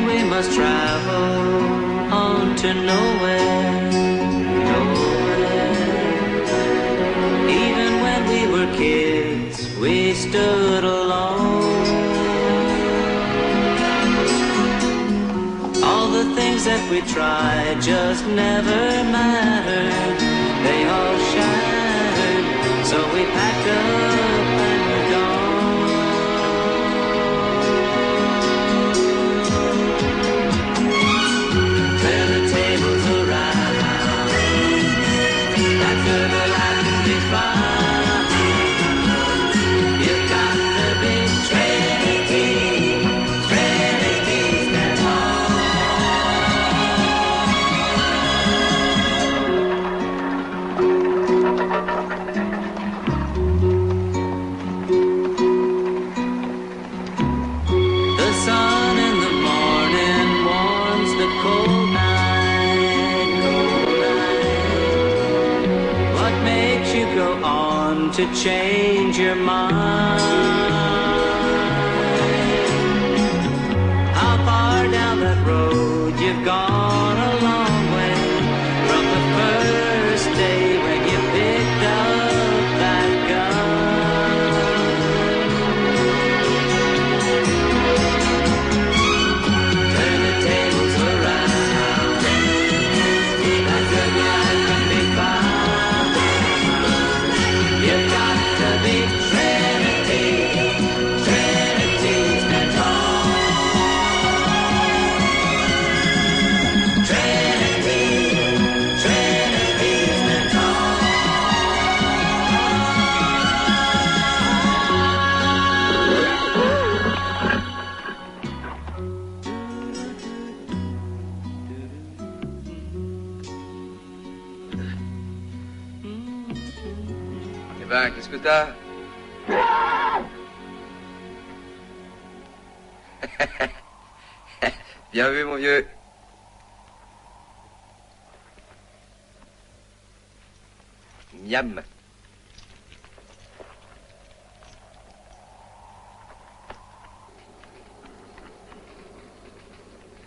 we must travel on to nowhere, nowhere. Even when we were kids, we stood alone. All the things that we tried just never mattered. They all shattered, so we packed up and we're gone. Turn the tables around. That's where the life will be found. You've got to be Trinity, Trinity, stand The sun in the morning warms the cold night, cold night. What makes you go on to change your mind? How far down that road you've gone a long way from the first day when you picked up that gun. Turn the tables around. That's where life can be found. You've got to be Trinity, Trinity, stand tall. Trinity, Trinity, stand tall. Eh ben, qu'est-ce que t'as? Bien vu, mon vieux. Miam.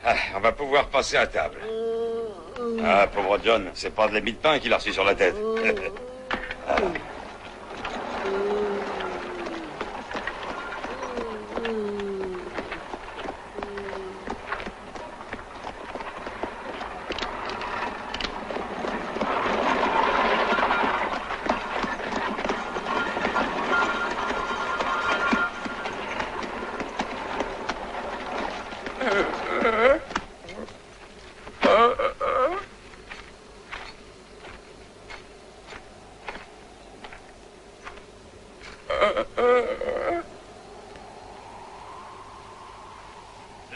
Ah, on va pouvoir passer à table. Ah, pauvre John, c'est pas de l'émi de pain qu'il a reçu sur la tête. Ah.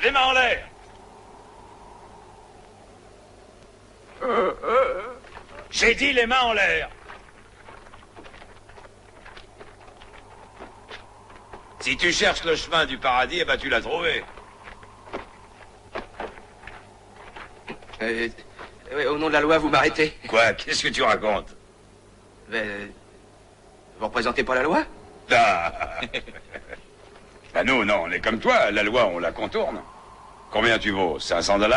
Les mains en l'air. J'ai dit les mains en l'air. Si tu cherches le chemin du paradis, eh ben tu l'as trouvé. Ouais, au nom de la loi, vous m'arrêtez. Quoi? Qu'est-ce que tu racontes? Vous représentez pas la loi? Ah. Bah nous, non, on est comme toi. La loi, on la contourne. Combien tu vaux? 500 $?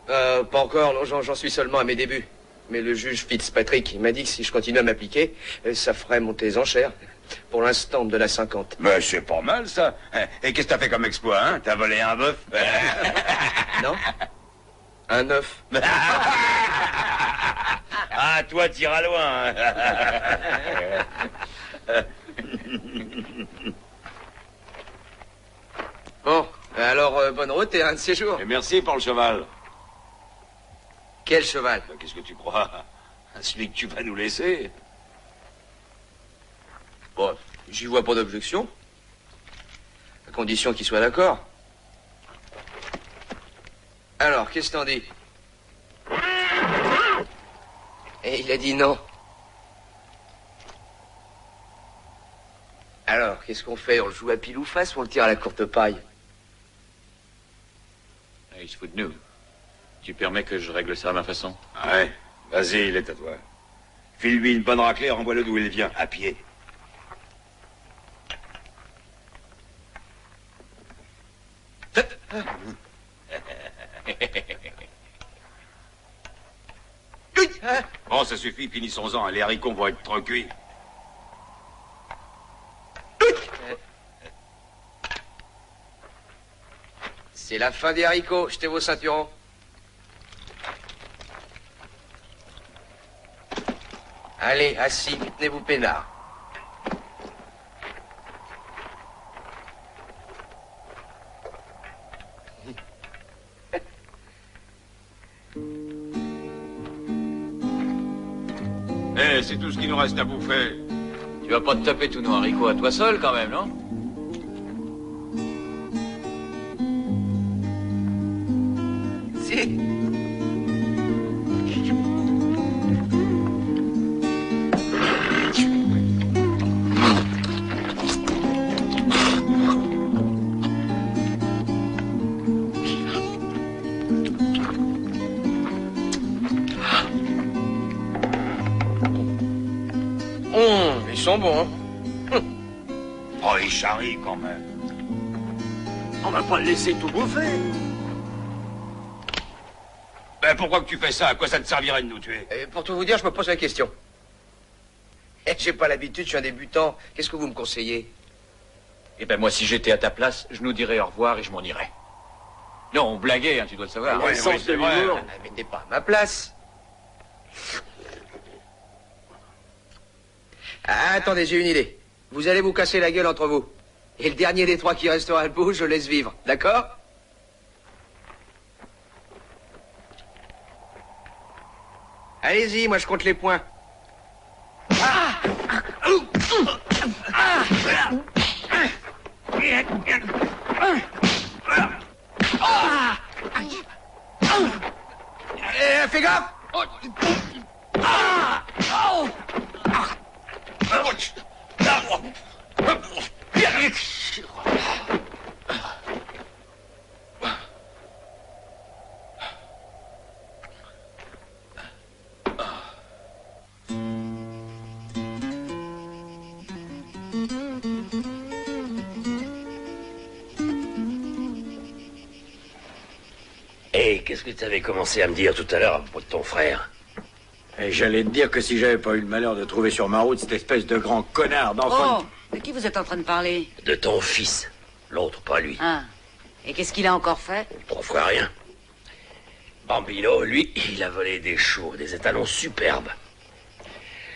Pas encore, non, j'en suis seulement à mes débuts. Mais le juge Fitzpatrick, il m'a dit que si je continue à m'appliquer, ça ferait monter les enchères. Pour l'instant, de la 50. Mais c'est pas mal, ça. Et qu'est-ce que t'as fait comme exploit, hein? T'as volé un bœuf? Non? Un œuf. Ah, toi, t'iras loin. Bon, alors, bonne route et un de ces jours. Et merci pour le cheval. Quel cheval? Qu'est-ce que tu crois? Celui que tu vas nous laisser. Bon, j'y vois pas d'objection. À condition qu'il soit d'accord. Alors, qu'est-ce que t'en dis? Et il a dit non. Alors, qu'est-ce qu'on fait? On le joue à pile ou face ou on le tire à la courte paille? Il se fout de nous. Tu permets que je règle ça à ma façon? Ouais, vas-y, il est à toi. File-lui une bonne raclée, renvoie-le d'où il vient, à pied. ça suffit, finissons-en. Les haricots vont être trop cuits. C'est la fin des haricots. Jetez vos ceinturons. Allez, assis, tenez-vous peinard. Eh, c'est tout ce qu'il nous reste à bouffer. Tu vas pas te taper tous nos haricots à toi seul, quand même, non? Si. Ils sont bons, hein. Oh, il charrie quand même. On va pas le laisser tout bouffer. Ben, pourquoi que tu fais ça? À quoi ça te servirait de nous tuer? Pour tout vous dire, je me pose la question. J'ai pas l'habitude, je suis un débutant. Qu'est-ce que vous me conseillez? Eh ben, moi, si j'étais à ta place, je nous dirais au revoir et je m'en irais. Non, on blaguait, hein, tu dois le savoir. Le sens de l'humour. Ah, mais t'es pas à ma place. Ah, attendez, j'ai une idée. Vous allez vous casser la gueule entre vous. Et le dernier des trois qui restera debout, je laisse vivre. D'accord? Allez-y, moi je compte les points. Fais gaffe! Et qu'est-ce que tu avais commencé à me dire tout à l'heure à propos de ton frère? Et j'allais te dire que si j'avais pas eu le malheur de trouver sur ma route cette espèce de grand connard d'enfant... Oh, de qui vous êtes en train de parler? De ton fils. L'autre, pas lui. Ah. Et qu'est-ce qu'il a encore fait? 3 fois rien. Bambino, lui, il a volé des choux, des étalons superbes.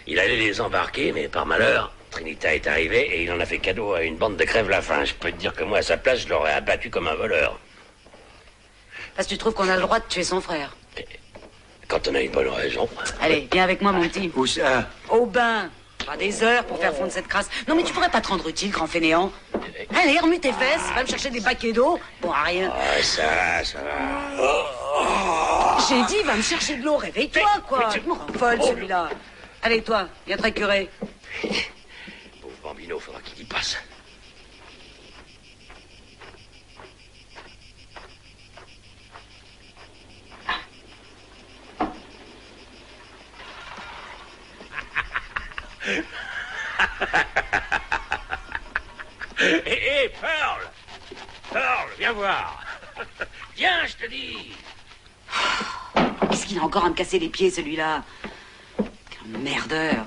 Il allait les embarquer, mais par malheur, Trinita est arrivée et il en a fait cadeau à une bande de crève-la-faim. Je peux te dire que moi, à sa place, je l'aurais abattu comme un voleur. Parce que tu trouves qu'on a le droit de tuer son frère. Quand on a une bonne raison. Allez, viens avec moi, mon petit. Où ça? Au bain. Pas des heures pour faire fondre cette crasse. Non, mais tu pourrais pas te rendre utile, grand fainéant. Allez, remue tes fesses, va me chercher des baquets d'eau. Bon, à rien. Ah, ça va. J'ai dit, va me chercher de l'eau, réveille-toi, quoi. Il me rend folle, celui-là. Allez, toi, viens te récurer. Pauvre Bambino, faudra qu'il y passe. Hé, Pearl! Pearl, viens voir! Viens, je te dis! Qu'est-ce qu'il a encore à me casser les pieds, celui-là? Quel merdeur.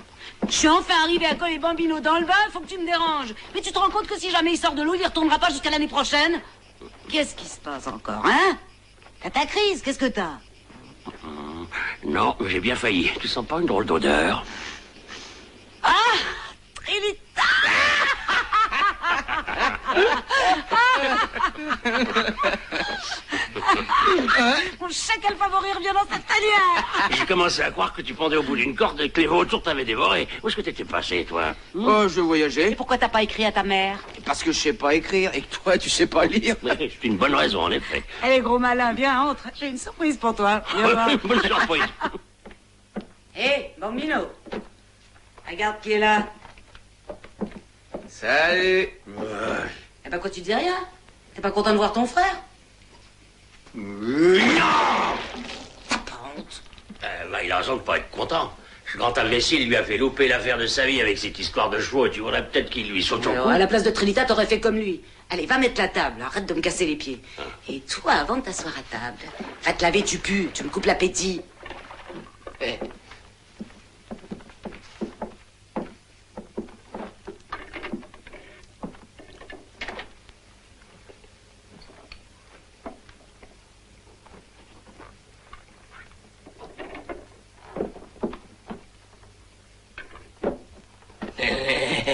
Je suis enfin arrivé à coller Bambino dans le bain, faut que tu me déranges. Mais tu te rends compte que si jamais il sort de l'eau, il y retournera pas jusqu'à l'année prochaine? Qu'est-ce qui se passe encore, hein? T'as ta crise, qu'est-ce que t'as? Non, j'ai bien failli. Tu sens pas une drôle d'odeur? Ah! Trinita! Mon chacal favori revient dans cette tanière! J'ai commencé à croire que tu pendais au bout d'une corde et que les veaux autour t'avaient dévoré. Où est-ce que t'étais passé, toi? Oh, je voyageais. Et pourquoi t'as pas écrit à ta mère? Parce que je sais pas écrire et que toi, tu sais pas lire. C'est une bonne raison, en effet. Allez, gros malin, viens, entre. J'ai une surprise pour toi. Viens voir. Bonne surprise. Hé, Bambino. Regarde qui est là. Salut. Eh ben, quoi, tu dis rien? T'es pas content de voir ton frère? T'as pas honte? Il a raison de pas être content. Ce grand imbécile lui a fait louper l'affaire de sa vie avec cette histoire de chevaux et tu voudrais peut-être qu'il lui saute au Alors, cou. à la place de Trinita, t'aurais fait comme lui. Allez, va mettre la table, arrête de me casser les pieds. Et toi, avant de t'asseoir à table, va te laver, tu pues, tu me coupes l'appétit. Oh,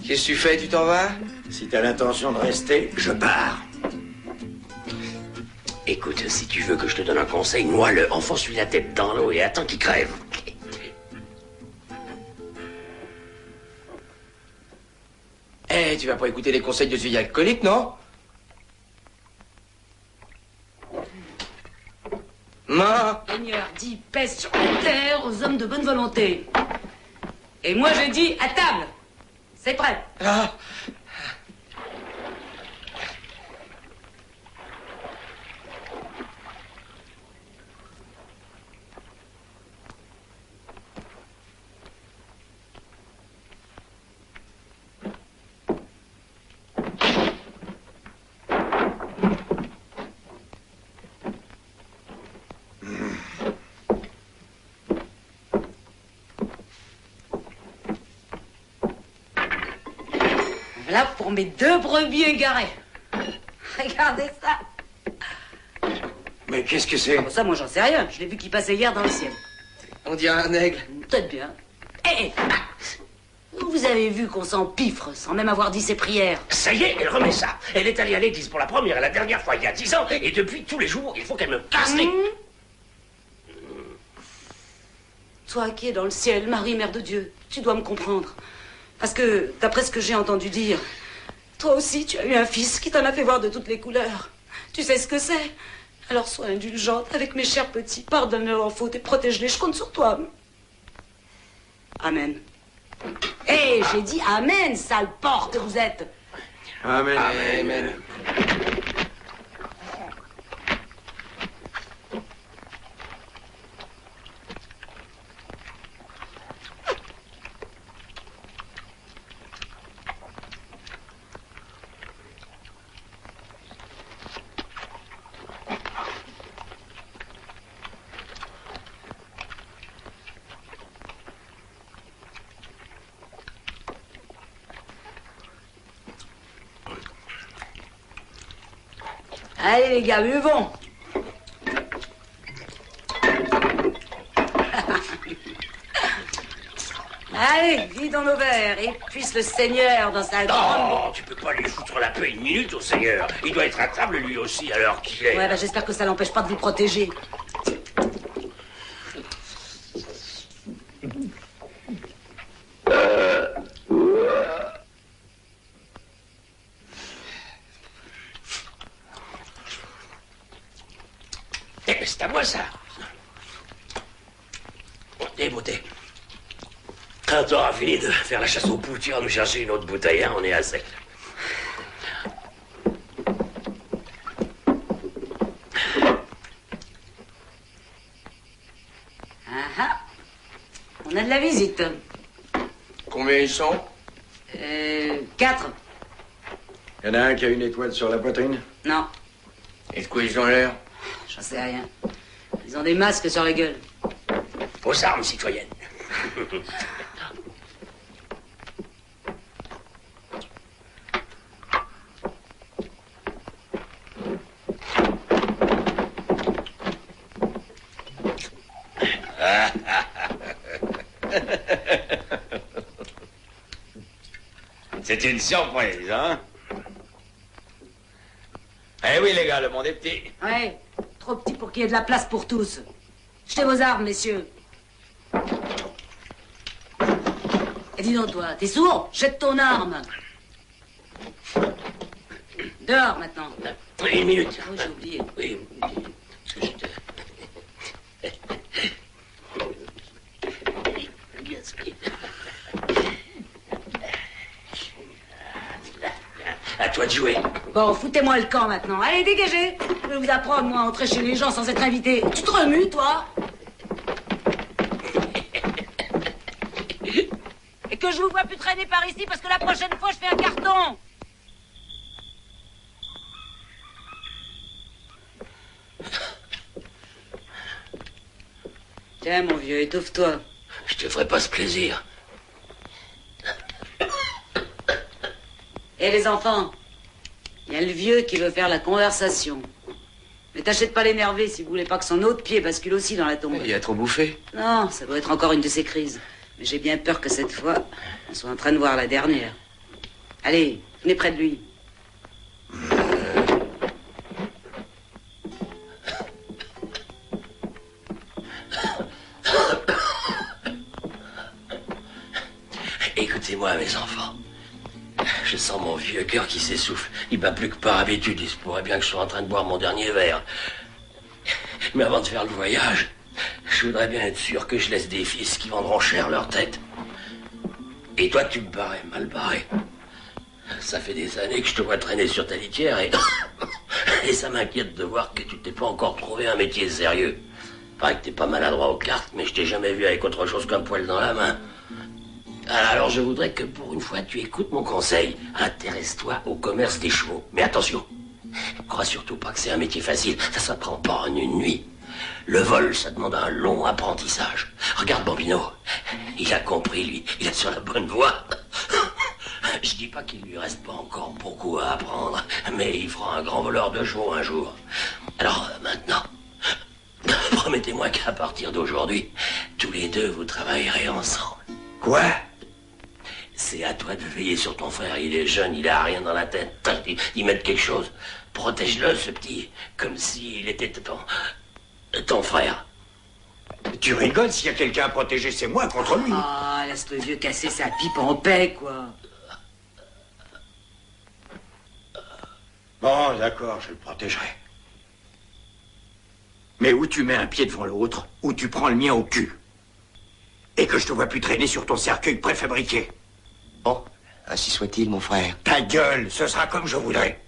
qu'est-ce que tu fais? Tu t'en vas? Si t'as l'intention de rester, je pars. Écoute, si tu veux que je te donne un conseil, noie-le, enfonce-lui la tête dans l'eau et attends qu'il crève. Eh, tu vas pas écouter les conseils de ce vieil alcoolique, non? Non. Seigneur dit pèse sur la terre aux hommes de bonne volonté. Et moi je dis à table. C'est prêt. Ah. Voilà pour mes 2 brebis égarées. Regardez ça. Mais qu'est-ce que c'est? Bon, ça, moi, j'en sais rien. Je l'ai vu qui passait hier dans le ciel. On dirait un aigle. Peut-être bien. Eh, vous avez vu qu'on s'empiffre sans même avoir dit ses prières. Ça y est, elle remet ça. Elle est allée à l'église pour la première et la dernière fois il y a 10 ans, et depuis tous les jours, il faut qu'elle me casse les... Toi qui es dans le ciel, Marie, Mère de Dieu, tu dois me comprendre. Parce que, d'après ce que j'ai entendu dire, toi aussi, tu as eu un fils qui t'en a fait voir de toutes les couleurs. Tu sais ce que c'est? Alors sois indulgente avec mes chers petits, pardonne-leur en faute et protège-les, je compte sur toi. Amen. Hé, j'ai dit amen, sale porc que vous êtes. Amen. Amen. Allez les gars, buvons. Allez, vidons nos verres et puisse le Seigneur dans sa grande... Oh, tu peux pas lui foutre la paix une minute au Seigneur. Il doit être à table lui aussi, alors qu'il est... Ouais, bah j'espère que ça l'empêche pas de vous protéger. Eh, c'est à moi, ça. Des beautés. Quand t'auras fini de faire la chasse aux poules, tu iras nous chercher une autre bouteille, hein, on est à sec. Ah ah. On a de la visite. Combien ils sont? 4. Il y en a un qui a une étoile sur la poitrine? Non, Et de quoi ils ont l'air? j'en sais rien. Ils ont des masques sur la gueule. Aux armes, citoyennes. C'est une surprise, hein? Eh oui, les gars, le monde est petit. Ouais, trop petit pour qu'il y ait de la place pour tous. Jetez vos armes, messieurs. Et dis donc, toi, t'es sourd? Jette ton arme. Dehors, maintenant. Une minute. Oh, j'ai oublié. Oui. À toi de jouer. Bon, foutez-moi le camp, maintenant. Allez, dégagez. Je vais vous apprendre, moi, à entrer chez les gens sans être invité. Tu te remues, toi? Et que je vous vois plus traîner par ici, parce que la prochaine fois, je fais un carton. Tiens, mon vieux, étouffe-toi. Je te ferai pas ce plaisir. Et les enfants, il y a le vieux qui veut faire la conversation. Mais tâchez de pas l'énerver si vous voulez pas que son autre pied bascule aussi dans la tombe. Il a trop bouffé. Non, ça doit être encore une de ces crises. Mais j'ai bien peur que cette fois, on soit en train de voir la dernière. Allez, venez près de lui. Écoutez-moi, mes enfants. Je sens mon vieux cœur qui s'essouffle. Il bat plus que par habitude. Il se pourrait bien que je sois en train de boire mon dernier verre. Mais avant de faire le voyage, je voudrais bien être sûr que je laisse des fils qui vendront cher leur tête. Et toi, tu me parais mal barré. Ça fait des années que je te vois traîner sur ta litière et... et ça m'inquiète de voir que tu t'es pas encore trouvé un métier sérieux. Paraît que t'es pas maladroit aux cartes, mais je t'ai jamais vu avec autre chose qu'un poil dans la main. Alors je voudrais que pour une fois tu écoutes mon conseil. Intéresse-toi au commerce des chevaux. Mais attention, crois surtout pas que c'est un métier facile. Ça s'apprend pas en une nuit. Le vol, ça demande un long apprentissage. Regarde Bambino, il a compris lui, il est sur la bonne voie. Je dis pas qu'il lui reste pas encore beaucoup à apprendre, mais il fera un grand voleur de chevaux un jour. Alors maintenant, promettez-moi qu'à partir d'aujourd'hui, tous les deux vous travaillerez ensemble. Quoi? C'est à toi de veiller sur ton frère. Il est jeune, il a rien dans la tête. D'y mettre quelque chose. Protège-le, ce petit, comme s'il était ton frère. Tu rigoles, s'il y a quelqu'un à protéger, c'est moi contre lui. Ah, laisse le vieux casser sa pipe en paix, quoi. Bon, d'accord, je le protégerai. Mais où tu mets un pied devant l'autre, ou tu prends le mien au cul. Et que je te vois plus traîner sur ton cercueil préfabriqué. Bon, ainsi soit-il, mon frère. Ta gueule, ce sera comme je voudrais.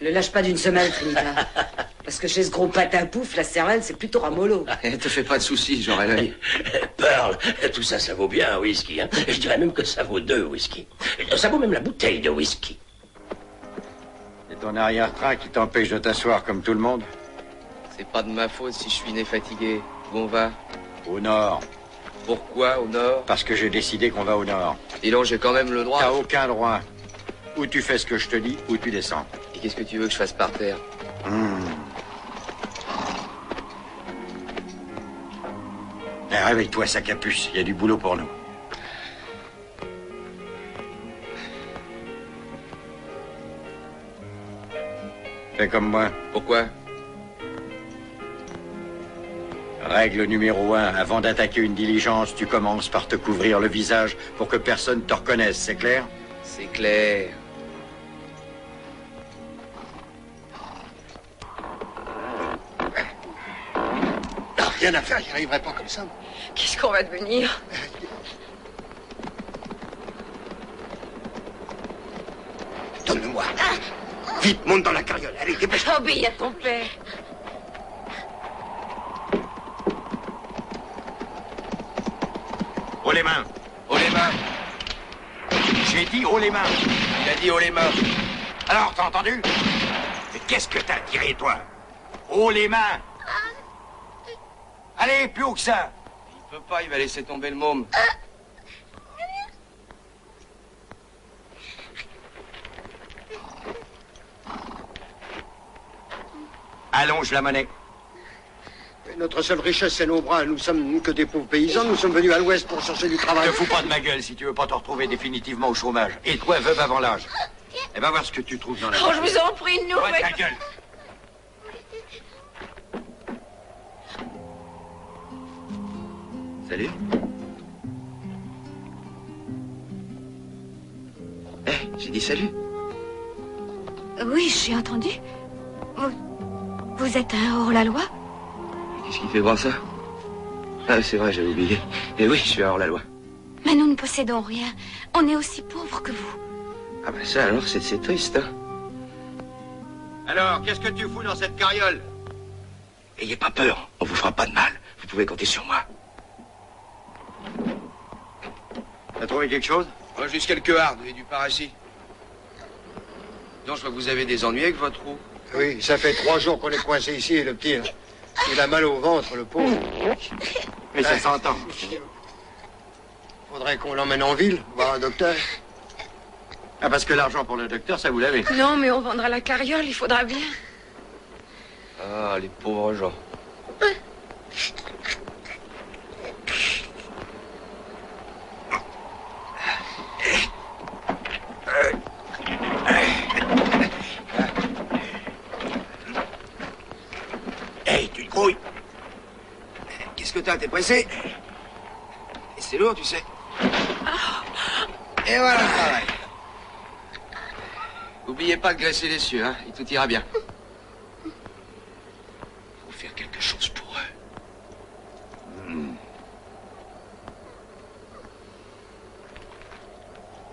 Le lâche pas d'une semelle, Trinita. Parce que chez ce gros patin pouf, la cervelle, c'est plutôt ramollo. Te fais pas de soucis, j'aurai l'œil. Pearl, tout ça, ça vaut bien un whisky. Hein. Je dirais même que ça vaut 2 whisky. Ça vaut même la bouteille de whisky. C'est ton arrière-train qui t'empêche de t'asseoir comme tout le monde? C'est pas de ma faute si je suis né fatigué. Où on va? Au nord. Pourquoi au nord? Parce que j'ai décidé qu'on va au nord. Dis donc, j'ai quand même le droit. T'as aucun droit. Ou tu fais ce que je te dis, ou tu descends. Et qu'est-ce que tu veux que je fasse par terre? Réveille-toi, sa capuce. Il y a du boulot pour nous. Fais comme moi. Pourquoi? Règle numéro 1. Avant d'attaquer une diligence, tu commences par te couvrir le visage pour que personne te reconnaisse. C'est clair? C'est clair. T'as rien à faire, j'y arriverai pas comme ça. Qu'est-ce qu'on va devenir? Donne-le-moi. Vite, monte dans la carriole. Allez, dépêche-toi. Obéis à ton père. Haut les mains. Haut les mains. J'ai dit haut les mains. Il a dit haut les mains. Alors, t'as entendu? Mais qu'est-ce que t'as tiré, toi? Haut les mains. Allez, plus haut que ça. Il peut pas, il va laisser tomber le môme. Allonge la monnaie. Mais notre seule richesse, c'est nos bras. Nous sommes que des pauvres paysans. Nous sommes venus à l'ouest pour chercher du travail. Ne fous pas de ma gueule si tu veux pas te retrouver définitivement au chômage. Et toi, veuve avant l'âge. Et va voir ce que tu trouves dans la... Oh, je vous en prie, nous. Ouais, ta gueule. Salut. J'ai dit salut. Oui, j'ai entendu. Vous êtes un hors-la-loi? Qu'est-ce qui fait voir ça? Ah, c'est vrai, j'avais oublié. Et oui, je suis hors la loi. Mais nous ne possédons rien. On est aussi pauvres que vous. Ah ben ça alors, c'est triste, hein. Alors, qu'est-ce que tu fous dans cette carriole? Ayez pas peur, on vous fera pas de mal. Vous pouvez compter sur moi. T'as trouvé quelque chose? Moi, juste quelques hardes et du paracis. Donc, je vois que vous avez des ennuis avec votre roue. Oui, ça fait 3 jours qu'on est coincé ici, le petit. Là. Il a mal au ventre, le pauvre. Mais ça s'entend. Faudrait qu'on l'emmène en ville, voir un docteur. Ah, parce que l'argent pour le docteur, ça vous l'avez. Non, mais on vendra la carriole, il faudra bien. Ah, les pauvres gens. Hey, tu te grouilles. Qu'est-ce que t'as? T'es pressé? Et c'est lourd, tu sais. Et voilà le travail. Oubliez pas de graisser les cieux, hein, et tout ira bien. Faut faire quelque chose pour eux.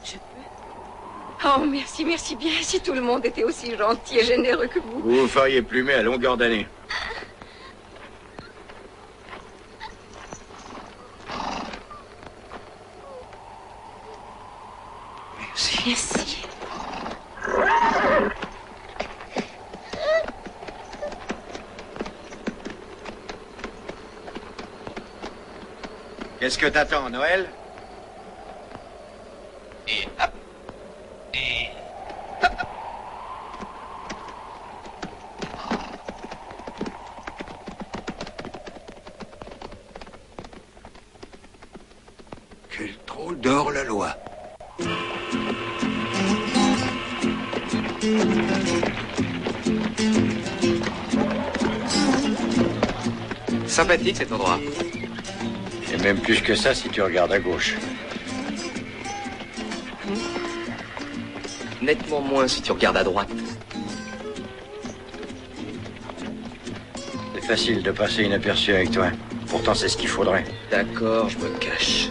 Je peux? Oh, merci, merci bien. Si tout le monde était aussi gentil et généreux que vous. Vous vous feriez plumer à longueur d'année. Merci. Qu'est-ce que t'attends, Noël? Et hop. Et hop. Quel drôle d'or la loi. Sympathique cet endroit. Et même plus que ça si tu regardes à gauche. Nettement moins si tu regardes à droite. C'est facile de passer inaperçu avec toi. Pourtant, c'est ce qu'il faudrait. D'accord, je me cache.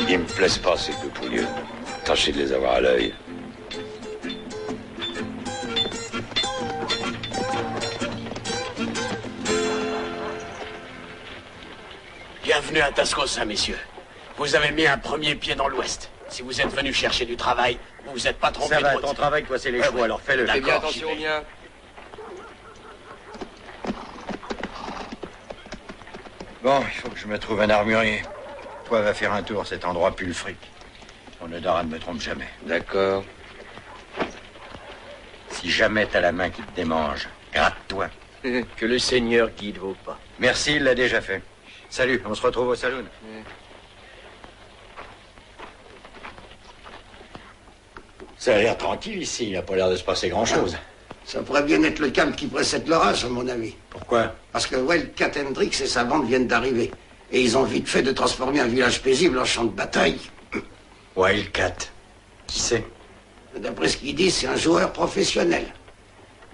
Ils me plaisent pas, ces deux pouilleux. Tâchez de les avoir à l'œil. Bienvenue à Tascosa, messieurs. Vous avez mis un premier pied dans l'Ouest. Si vous êtes venus chercher du travail, vous vous êtes pas trompé Ça va, de route. ton travail, toi, c'est les chevaux, alors fais-le. Fais bien D'accord, attention j'y au vais. mien. Bon, il faut que je me trouve un armurier. Toi, va faire un tour, cet endroit pue le fric. Ton Odara ne me trompe jamais. D'accord. Si jamais t'as la main qui te démange, gratte-toi. Que le Seigneur guide vos pas. Merci, il l'a déjà fait. Salut, on se retrouve au saloon. Ça a l'air tranquille ici, il n'y a pas l'air de se passer grand-chose. Ça pourrait bien être le calme qui précède l'orage, à mon avis. Pourquoi? Parce que Wildcat Hendrix et sa bande viennent d'arriver. Et ils ont vite fait de transformer un village paisible en champ de bataille. Wildcat. Qui c'est? D'après ce qu'ils disent, c'est un joueur professionnel.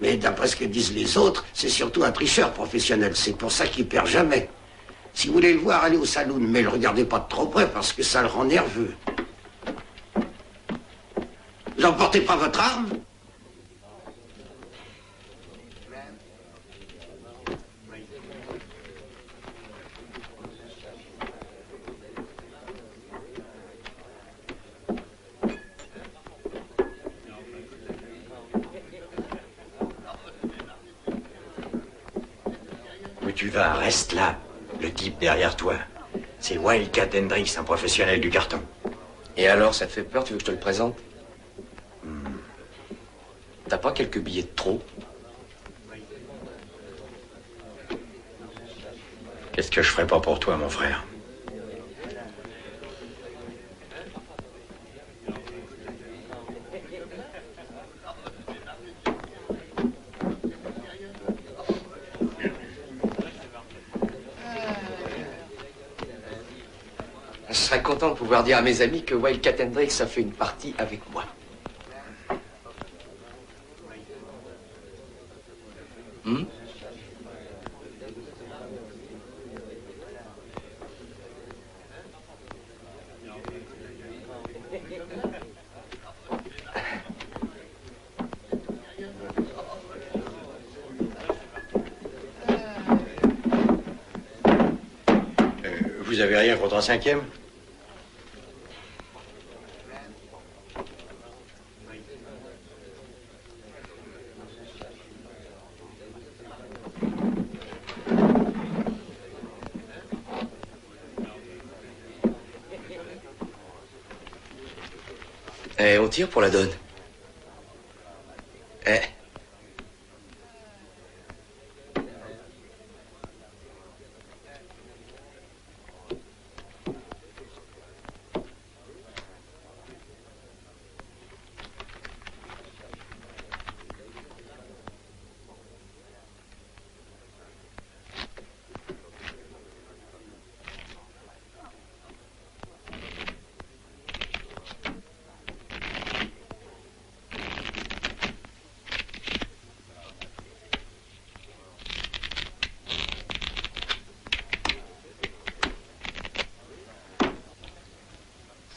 Mais d'après ce que disent les autres, c'est surtout un tricheur professionnel. C'est pour ça qu'il perd jamais. Si vous voulez le voir, allez au saloon, mais le regardez pas de trop près parce que ça le rend nerveux. Vous n'emportez pas votre arme? Où tu vas, reste là. Le type derrière toi. C'est Wildcat Hendrix, un professionnel du carton. Et alors, ça te fait peur? Tu veux que je te le présente? T'as pas quelques billets de trop? Qu'est-ce que je ferais pas pour toi, mon frère? Je serais content de pouvoir dire à mes amis que Wildcat Hendrix a fait une partie avec moi. avez rien contre un cinquième? Eh, on tire pour la donne. Eh.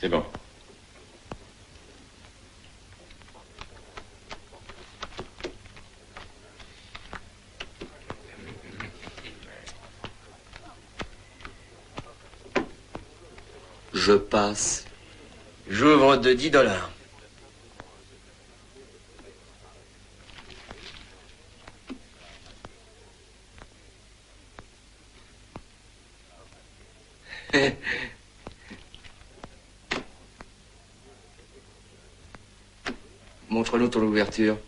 C'est bon. Je passe. J'ouvre de $10. Montre-nous ton ouverture.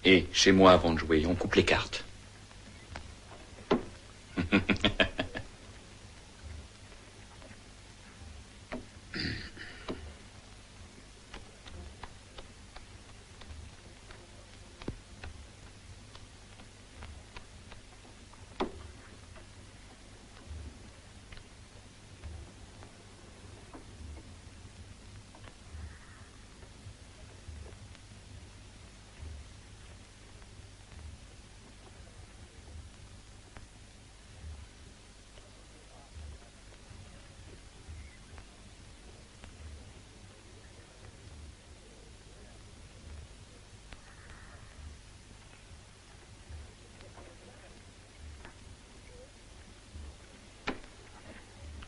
Et chez moi, avant de jouer, on coupe les cartes.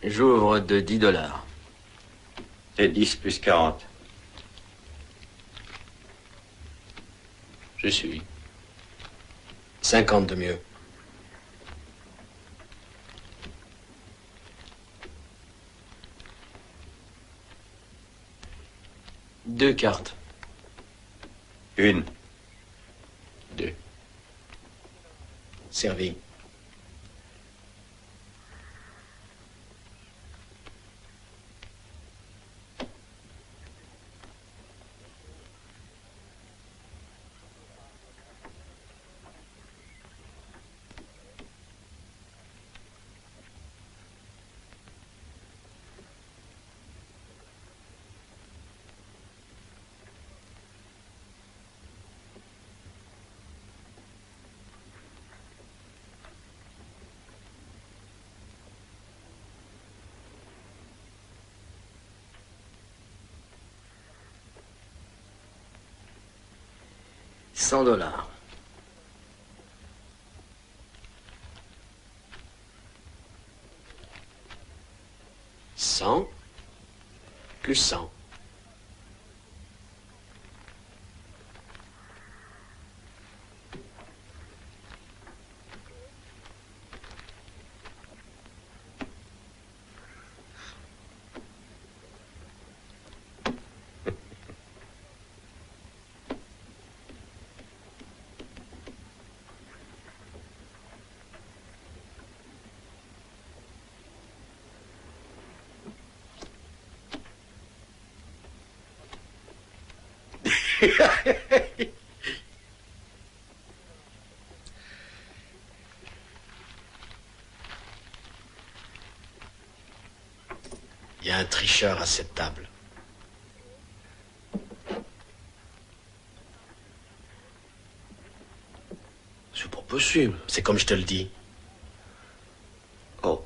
J'ouvre de $10. C'est 10 plus 40. Je suis. 50 de mieux. Deux cartes. Une. Deux. Servi. $100. 100 plus 100. Il y a un tricheur à cette table. C'est pas possible. C'est comme je te le dis. Oh.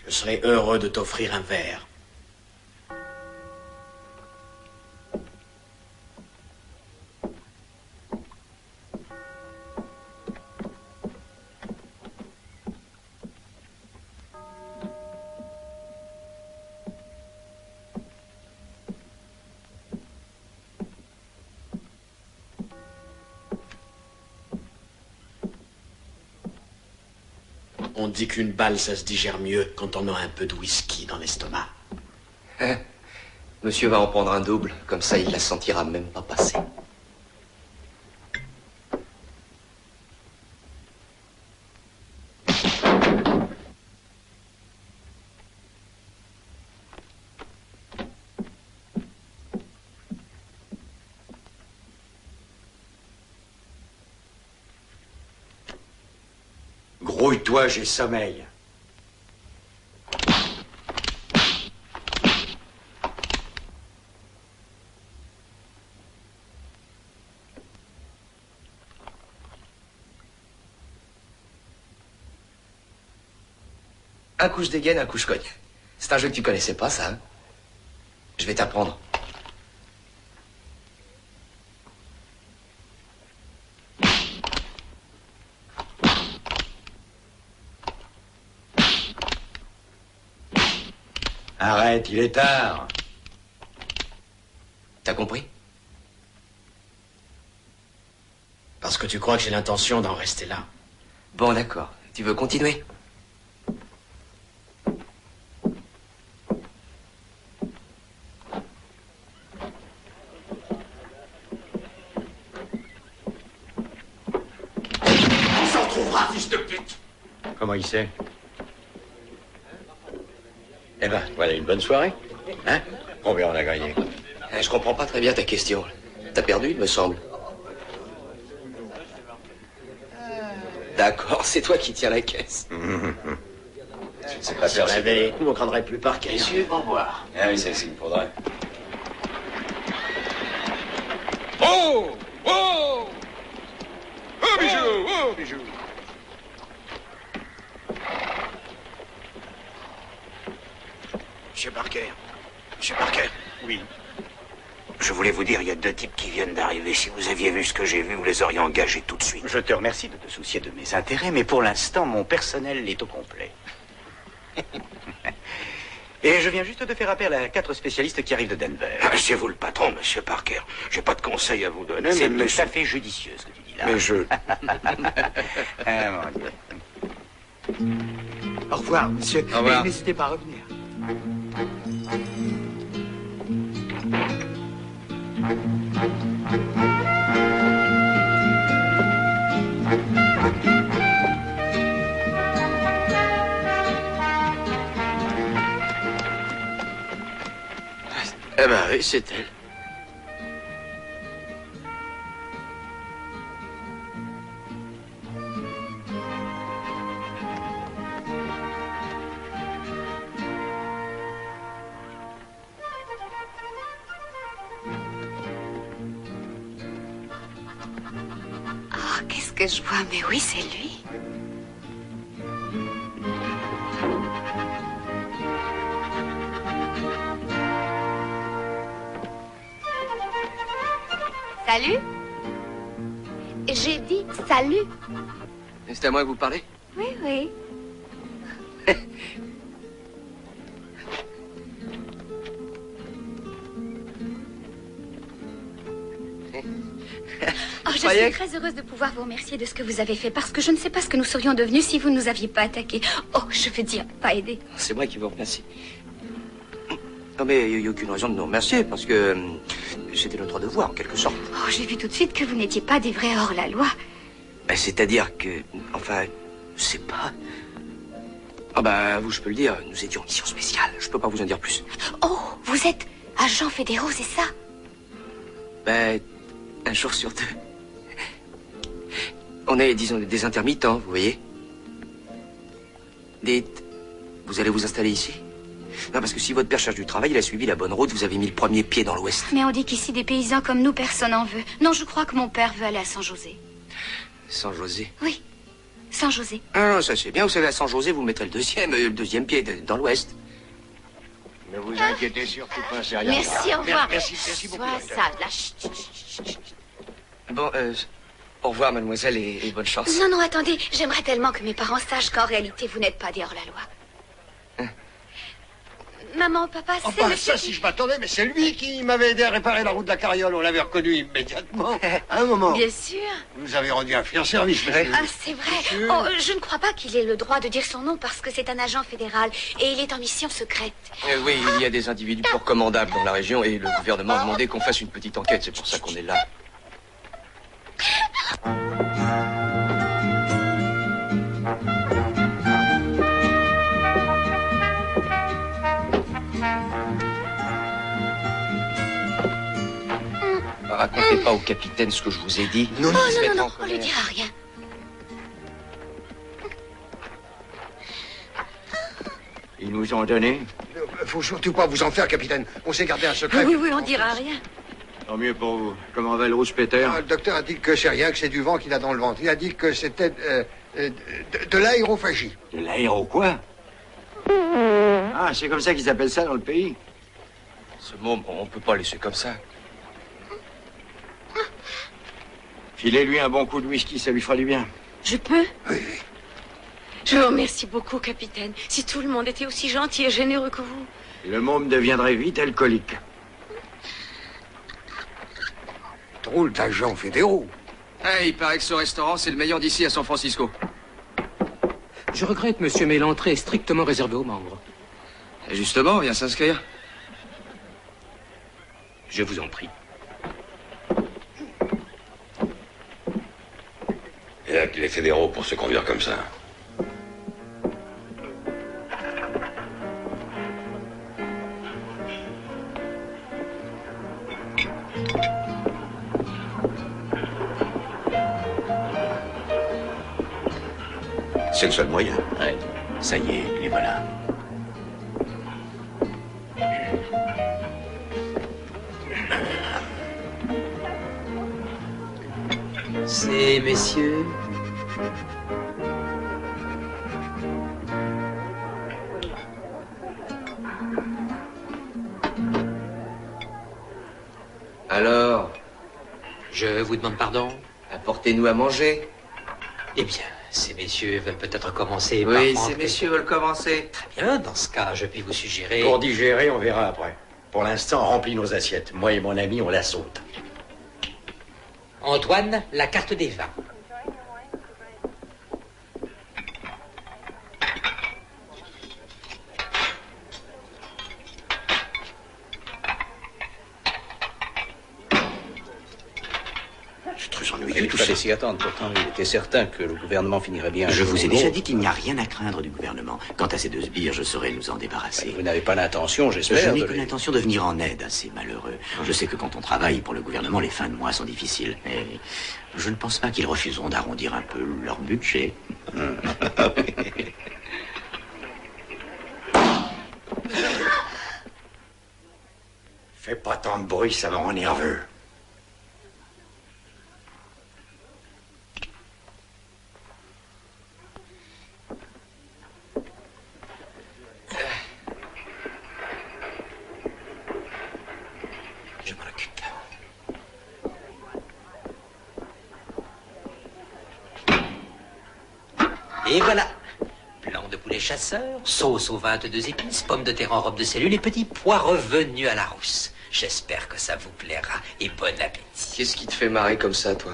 Je serais heureux de t'offrir un verre. On dit qu'une balle, ça se digère mieux quand on a un peu de whisky dans l'estomac. Hein? Monsieur va en prendre un double, comme ça il la sentira même pas passer. Grouille-toi, j'ai sommeil. Un coup je dégaine, un coup je cogne. C'est un jeu que tu connaissais pas, ça, hein? Je vais t'apprendre. Arrête, il est tard. T'as compris? Parce que tu crois que j'ai l'intention d'en rester là. Bon, d'accord. Tu veux continuer? On s'en trouvera, fils de pute! Comment il sait? Eh ben, voilà une bonne soirée. Hein? Combien on a gagné? Je comprends pas très bien ta question. T'as perdu, il me semble. D'accord, c'est toi qui tiens la caisse. C'est pas faire Vous ne me craindrez plus par cœur. Messieurs, au revoir. Ah oui, c'est ce qu'il me faudrait. Oh! Oh! Oh, bijou! Oh, bijou! Monsieur Parker. Monsieur Parker. Oui. Je voulais vous dire, il y a 2 types qui viennent d'arriver. Si vous aviez vu ce que j'ai vu, vous les auriez engagés tout de suite. Je te remercie de te soucier de mes intérêts, mais pour l'instant, mon personnel est au complet. Et je viens juste de faire appel à 4 spécialistes qui arrivent de Denver. Ah, c'est vous le patron, monsieur Parker. J'ai pas de conseils à vous donner, C'est mais tout à fait judicieux ce que tu dis là. Mais je... Ah, mon Dieu. Au revoir, monsieur. Au revoir. Et n'hésitez pas à revenir. Eh ben oui, c'est elle. Oh, qu'est-ce que je vois? Mais oui, c'est lui. Salut? J'ai dit salut. C'est à moi que vous parlez? Oui, oui. Oh, je suis très heureuse de pouvoir vous remercier de ce que vous avez fait, parce que je ne sais pas ce que nous serions devenus si vous ne nous aviez pas attaqués. Oh, je veux dire, pas aidés. C'est moi qui vous remercie. Non, mais il n'y a aucune raison de nous remercier, parce que c'était notre devoir, en quelque sorte. Oh, j'ai vu tout de suite que vous n'étiez pas des vrais hors-la-loi. Ben, c'est-à-dire que... Enfin, c'est pas... Ah bah, vous, je peux le dire, nous étions en mission spéciale. Je peux pas vous en dire plus. Oh, vous êtes agents fédéraux, c'est ça? Ben, un jour sur deux. On est, disons, des intermittents, vous voyez. Dites, vous allez vous installer ici? Non, parce que si votre père cherche du travail, il a suivi la bonne route, vous avez mis le premier pied dans l'Ouest. Mais on dit qu'ici, des paysans comme nous, personne n'en veut. Non, je crois que mon père veut aller à San-José. San-José? Oui, San-José. Ah, ça c'est bien, vous savez, à San-José, vous mettrez le deuxième pied dans l'Ouest. Ne vous inquiétez surtout pas, c'est rien. Merci, au revoir. Merci beaucoup. Sois sage, là. Chut, chut, chut, chut. Bon, au revoir, mademoiselle, et bonne chance. Non, non, attendez. J'aimerais tellement que mes parents sachent qu'en réalité, vous n'êtes pas des hors-la-loi. Maman, papa, c'est Enfin, monsieur... ça, si je m'attendais, mais c'est lui qui m'avait aidé à réparer la roue de la carriole. On l'avait reconnu immédiatement. À un moment. Bien sûr. Vous nous avez rendu un fier service, monsieur. Ah, c'est vrai. Oh, je ne crois pas qu'il ait le droit de dire son nom parce que c'est un agent fédéral et il est en mission secrète. Oui, il y a des individus peu recommandables dans la région et le gouvernement a demandé qu'on fasse une petite enquête. C'est pour ça qu'on est là. Racontez pas au capitaine ce que je vous ai dit. Non, non, non, non, on lui dira rien. Ils nous ont donné. Faut surtout pas vous en faire, capitaine. On s'est gardé un secret. Oui, oui, on dira rien. Tant mieux pour vous. Comment va le rouge-péter? Le docteur a dit que c'est rien, que c'est du vent qu'il a dans le ventre. Il a dit que c'était de l'aérophagie. De l'aéro quoi? Ah, c'est comme ça qu'ils appellent ça dans le pays? Ce mot, on peut pas laisser comme ça. Filez-lui un bon coup de whisky, ça lui fera du bien. Je peux? Oui. Je vous remercie beaucoup, capitaine. Si tout le monde était aussi gentil et généreux que vous. Le môme deviendrait vite alcoolique. Drôle d'agents fédéraux. Hey, il paraît que ce restaurant, c'est le meilleur d'ici à San Francisco. Je regrette, monsieur, mais l'entrée est strictement réservée aux membres. Et justement, viens s'inscrire. Je vous en prie. Il n'y a que les fédéraux pour se conduire comme ça. C'est le seul moyen. Ouais. Ça y est, les voilà. Ces messieurs... Alors, Je vous demande pardon. apportez-nous à manger. Eh bien, ces messieurs veulent peut-être commencer par... Oui, prendre ces messieurs veulent commencer. Très bien, dans ce cas, je puis vous suggérer... Pour digérer, on verra après. Pour l'instant, on remplit nos assiettes. Moi et mon ami, on la saute. Antoine, la carte des vins. C'est très ennuyeux Il tout fallait ça. s'y attendre. Pourtant, il était certain que le gouvernement finirait bien. Je un vous ai jour ou déjà l'autre. dit qu'il n'y a rien à craindre du gouvernement. Quant à ces deux sbires, je saurais nous en débarrasser. Vous n'avez pas l'intention, Je j'espère. n'ai de que les- l'intention de venir en aide à ces malheureux. Je sais que quand on travaille pour le gouvernement, les fins de mois sont difficiles. Mais je ne pense pas qu'ils refuseront d'arrondir un peu leur budget. Fais pas tant de bruit, ça me rend nerveux. Je m'en occupe. Et voilà. Blanc de poulet chasseur, sauce aux 22 épices, pommes de terre en robe de cellule et petits pois revenus à la rousse. J'espère que ça vous plaira et bon appétit. Qu'est-ce qui te fait marrer comme ça, toi?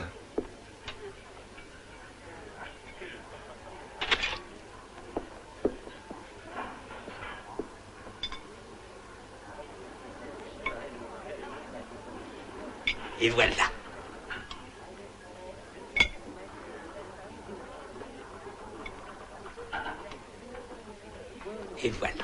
Et voilà. Et voilà.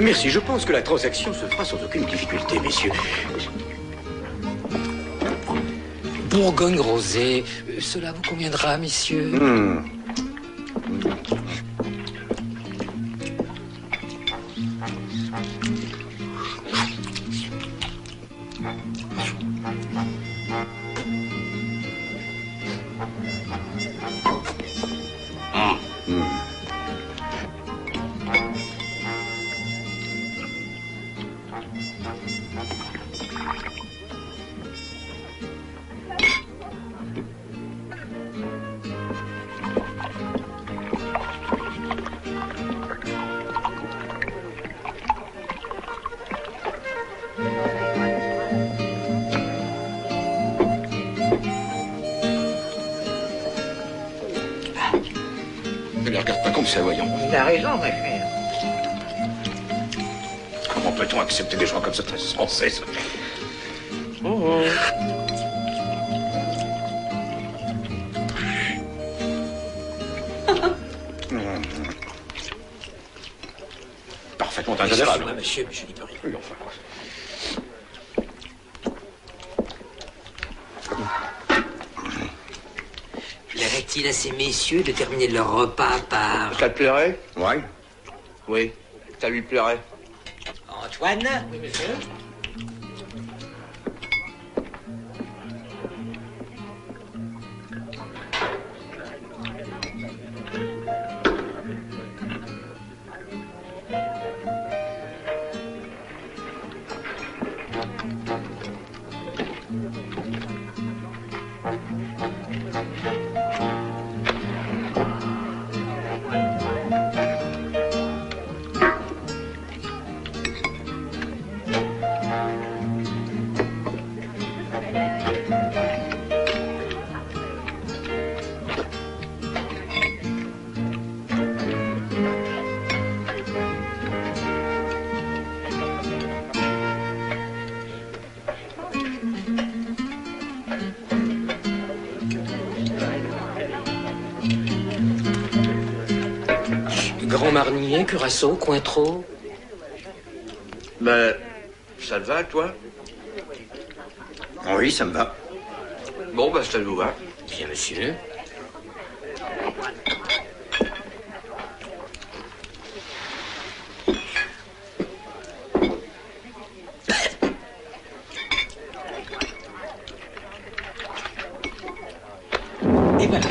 Merci, je pense que la transaction se fera sans aucune difficulté, messieurs. Bourgogne rosé, cela vous conviendra, messieurs? Ne les regarde pas comme ça, voyons. Il a raison, ma chère. Comment peut-on accepter des gens comme ça, sans cesse? Parfaitement intolérable. Excusez-moi, monsieur, mais je n'y peux rien. Oui, enfin. Plairait-il à ces messieurs de terminer leur repas par... Ça te plairait? Ouais. Oui, ça lui plairait. Antoine? Oui, monsieur. Grand Marnier, Curaçao, Cointreau. Ben, ça te va, toi? Oui, ça me va. Bon, ben, ça nous va. Bien, monsieur. Et voilà.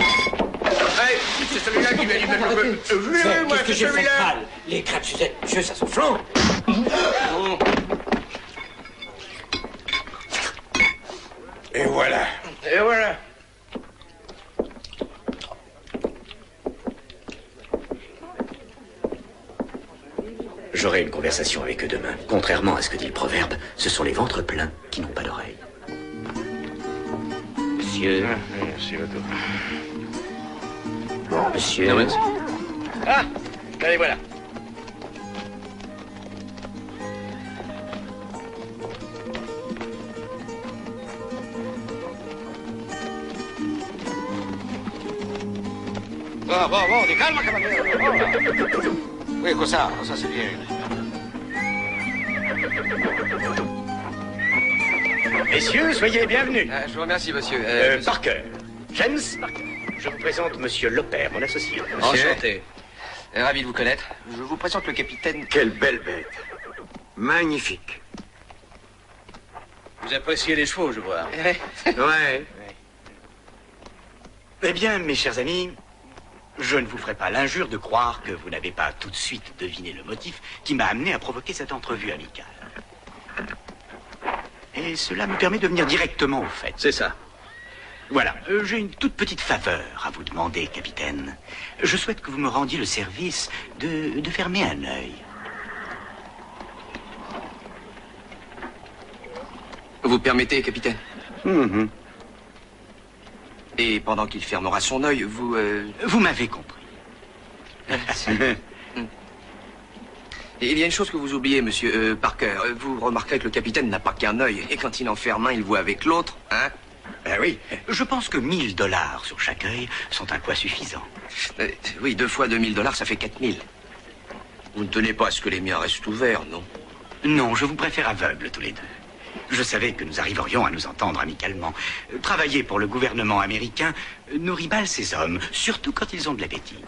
Hey, c'est celui-là qui m'a dit de mettre le feu. Moi, Qu'est-ce que c'est j'ai fait de celui-là. mal? Les crêpes Suzette, monsieur, ça se flanc. Et voilà. Et voilà. J'aurai une conversation avec eux demain. Contrairement à ce que dit le proverbe, ce sont les ventres pleins qui n'ont pas d'oreilles. Monsieur. Merci, Otto. Monsieur. Non, merci. Ah, allez, voilà. Bon, di calma, cavaliere. Oui, cosa c'est bien. Messieurs, soyez les bienvenus. Je vous remercie, monsieur. Parker. James Parker. Je vous présente monsieur Lopère, mon associé. Enchanté. Ravi de vous connaître. Je vous présente le capitaine... Quelle belle bête. Magnifique. Vous appréciez les chevaux, je vois. Ouais. Eh bien, mes chers amis, je ne vous ferai pas l'injure de croire que vous n'avez pas tout de suite deviné le motif qui m'a amené à provoquer cette entrevue amicale. Et cela me permet de venir directement au fait. C'est ça. Voilà, j'ai une toute petite faveur à vous demander, capitaine. Je souhaite que vous me rendiez le service de fermer un œil. Vous permettez, capitaine? Et pendant qu'il fermera son œil, vous... Vous m'avez compris. Et il y a une chose que vous oubliez, monsieur Parker. Vous remarquerez que le capitaine n'a pas qu'un œil. Et quand il en ferme un, il voit avec l'autre, hein? Ben oui. Je pense que 1000 $ sur chaque œil sont un poids suffisant. Oui, 2 fois 2000 $, ça fait 4000. Vous ne tenez pas à ce que les miens restent ouverts, non? Non, je vous préfère aveugles tous les deux. Je savais que nous arriverions à nous entendre amicalement. Travailler pour le gouvernement américain nourrit mal ces hommes, surtout quand ils ont de l'appétit.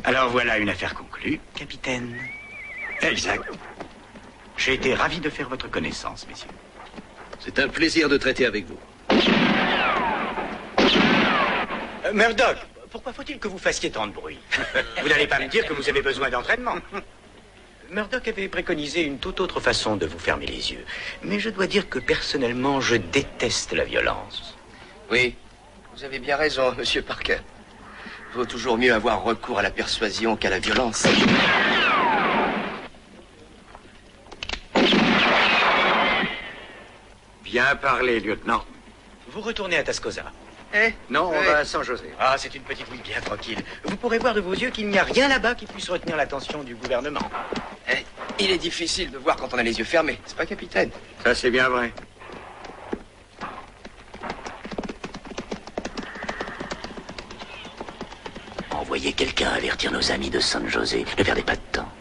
Alors voilà une affaire conclue, capitaine. Exact. J'ai été ravi de faire votre connaissance, messieurs. C'est un plaisir de traiter avec vous. Murdoch, pourquoi faut-il que vous fassiez tant de bruit? Vous n'allez pas me dire que vous avez besoin d'entraînement. Murdoch avait préconisé une toute autre façon de vous fermer les yeux. Mais je dois dire que personnellement, je déteste la violence. Oui, vous avez bien raison, monsieur Parker. Il vaut toujours mieux avoir recours à la persuasion qu'à la violence. Bien parlé, lieutenant. Vous retournez à Tascosa. Non, on va à San José. Ah, c'est une petite ville bien tranquille. Vous pourrez voir de vos yeux qu'il n'y a rien là-bas qui puisse retenir l'attention du gouvernement. Il est difficile de voir quand on a les yeux fermés, c'est pas, capitaine? Ça, c'est bien vrai. Envoyez quelqu'un avertir nos amis de San José. Ne perdez pas de temps.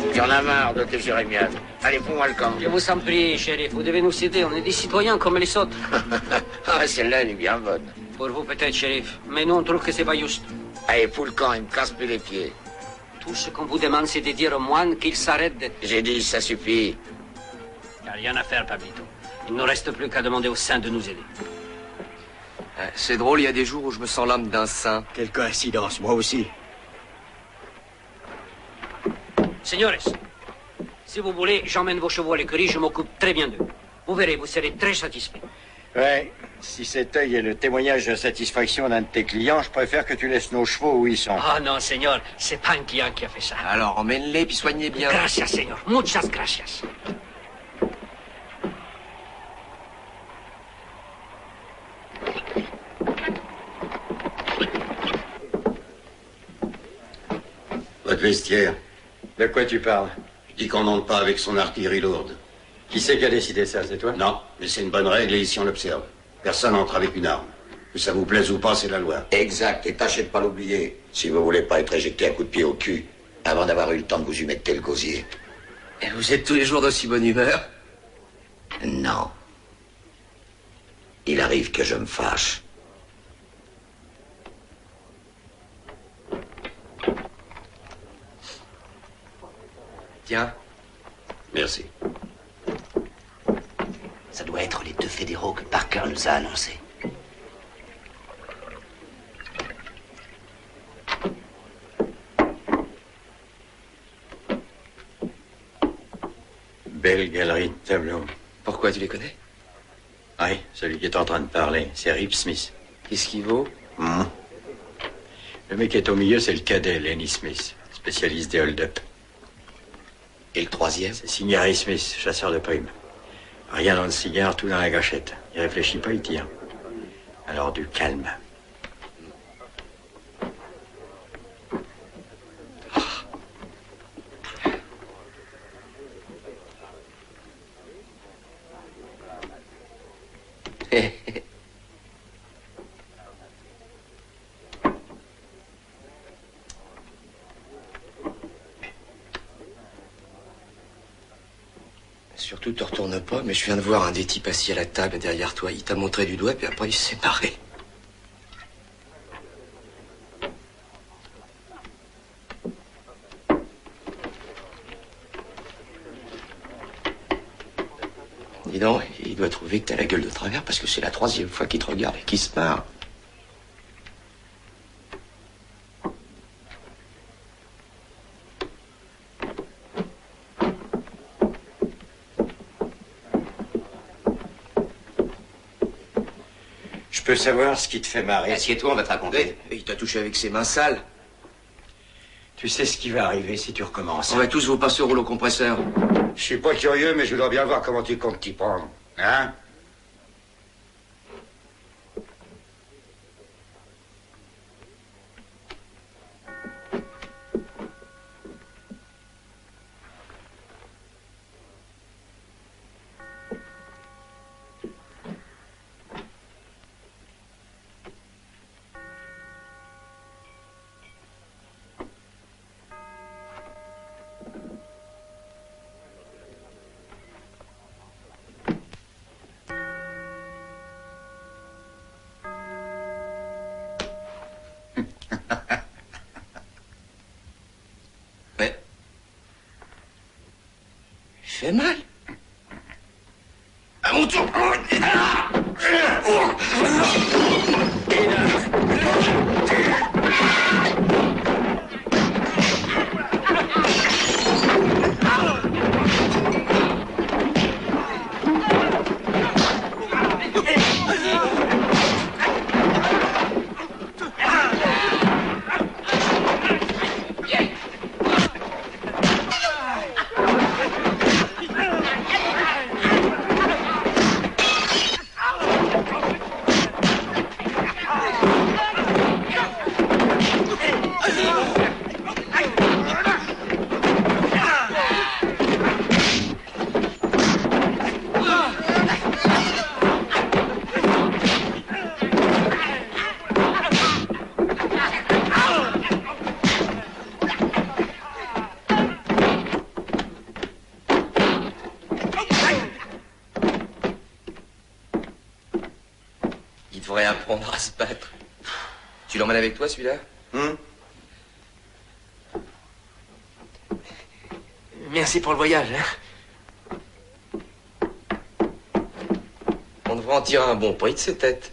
Il y en a marre de tes jérémiades. Allez, fous-moi le camp. Je vous en prie, shérif, vous devez nous citer. On est des citoyens comme les autres. Ah, celle-là, elle est bien bonne. Pour vous, peut-être, shérif. Mais nous, on trouve que c'est pas juste. Allez, fous le camp, il me casse plus les pieds. Tout ce qu'on vous demande, c'est de dire au moine qu'il s'arrête de... J'ai dit, ça suffit. Il n'y a rien à faire, Pablito. Il ne nous reste plus qu'à demander aux saints de nous aider. C'est drôle, il y a des jours où je me sens l'âme d'un saint. Quelle coïncidence, moi aussi. Señores, si vous voulez, j'emmène vos chevaux à l'écurie, je m'occupe très bien d'eux. Vous verrez, vous serez très satisfaits. Ouais, si cet œil est le témoignage de satisfaction d'un de tes clients, je préfère que tu laisses nos chevaux où ils sont. Ah non, señor, c'est pas un client qui a fait ça. Alors, emmène-les, puis soignez bien. Gracias, señor. Muchas gracias. Votre vestiaire. De quoi tu parles? Je dis qu'on n'entre pas avec son artillerie lourde. Qui c'est qui a décidé ça, c'est toi? Non, mais c'est une bonne règle et ici on l'observe. Personne n'entre avec une arme. Que ça vous plaise ou pas, c'est la loi. Exact, et tâchez de pas l'oublier. Si vous voulez pas être éjecté à coups de pied au cul, avant d'avoir eu le temps de vous humecter le gosier. Et vous êtes tous les jours d'aussi bonne humeur? Non. Il arrive que je me fâche. Tiens. Merci. Ça doit être les 2 fédéraux que Parker nous a annoncés. Belle galerie de tableaux. Pourquoi, tu les connais? Oui, celui qui est en train de parler, c'est Rip Smith. Qu'est-ce qu'il vaut? Le mec qui est au milieu, c'est le cadet, Lenny Smith, spécialiste des hold-up. Et le troisième? C'est signé Harry Smith, chasseur de primes. Rien dans le cigare, tout dans la gâchette. Il réfléchit pas, il tire. Alors du calme. Surtout, te retourne pas, mais je viens de voir un des types assis à la table derrière toi. Il t'a montré du doigt, puis après, il s'est barré. Dis donc, il doit trouver que t'as la gueule de travers parce que c'est la 3e fois qu'il te regarde et qu'il se marre. Je peux savoir ce qui te fait marrer? Assieds-toi, on va te raconter. Il t'a touché avec ses mains sales. Tu sais ce qui va arriver si tu recommences. On va tous vous passer au rouleau compresseur. Je suis pas curieux, mais je voudrais bien voir comment tu comptes t'y prendre. Hein? Fait mal. À mon tour. Il devrait apprendre à se battre. Tu l'emmènes avec toi, celui-là? Merci pour le voyage, hein. On devrait en tirer un bon prix de ses têtes.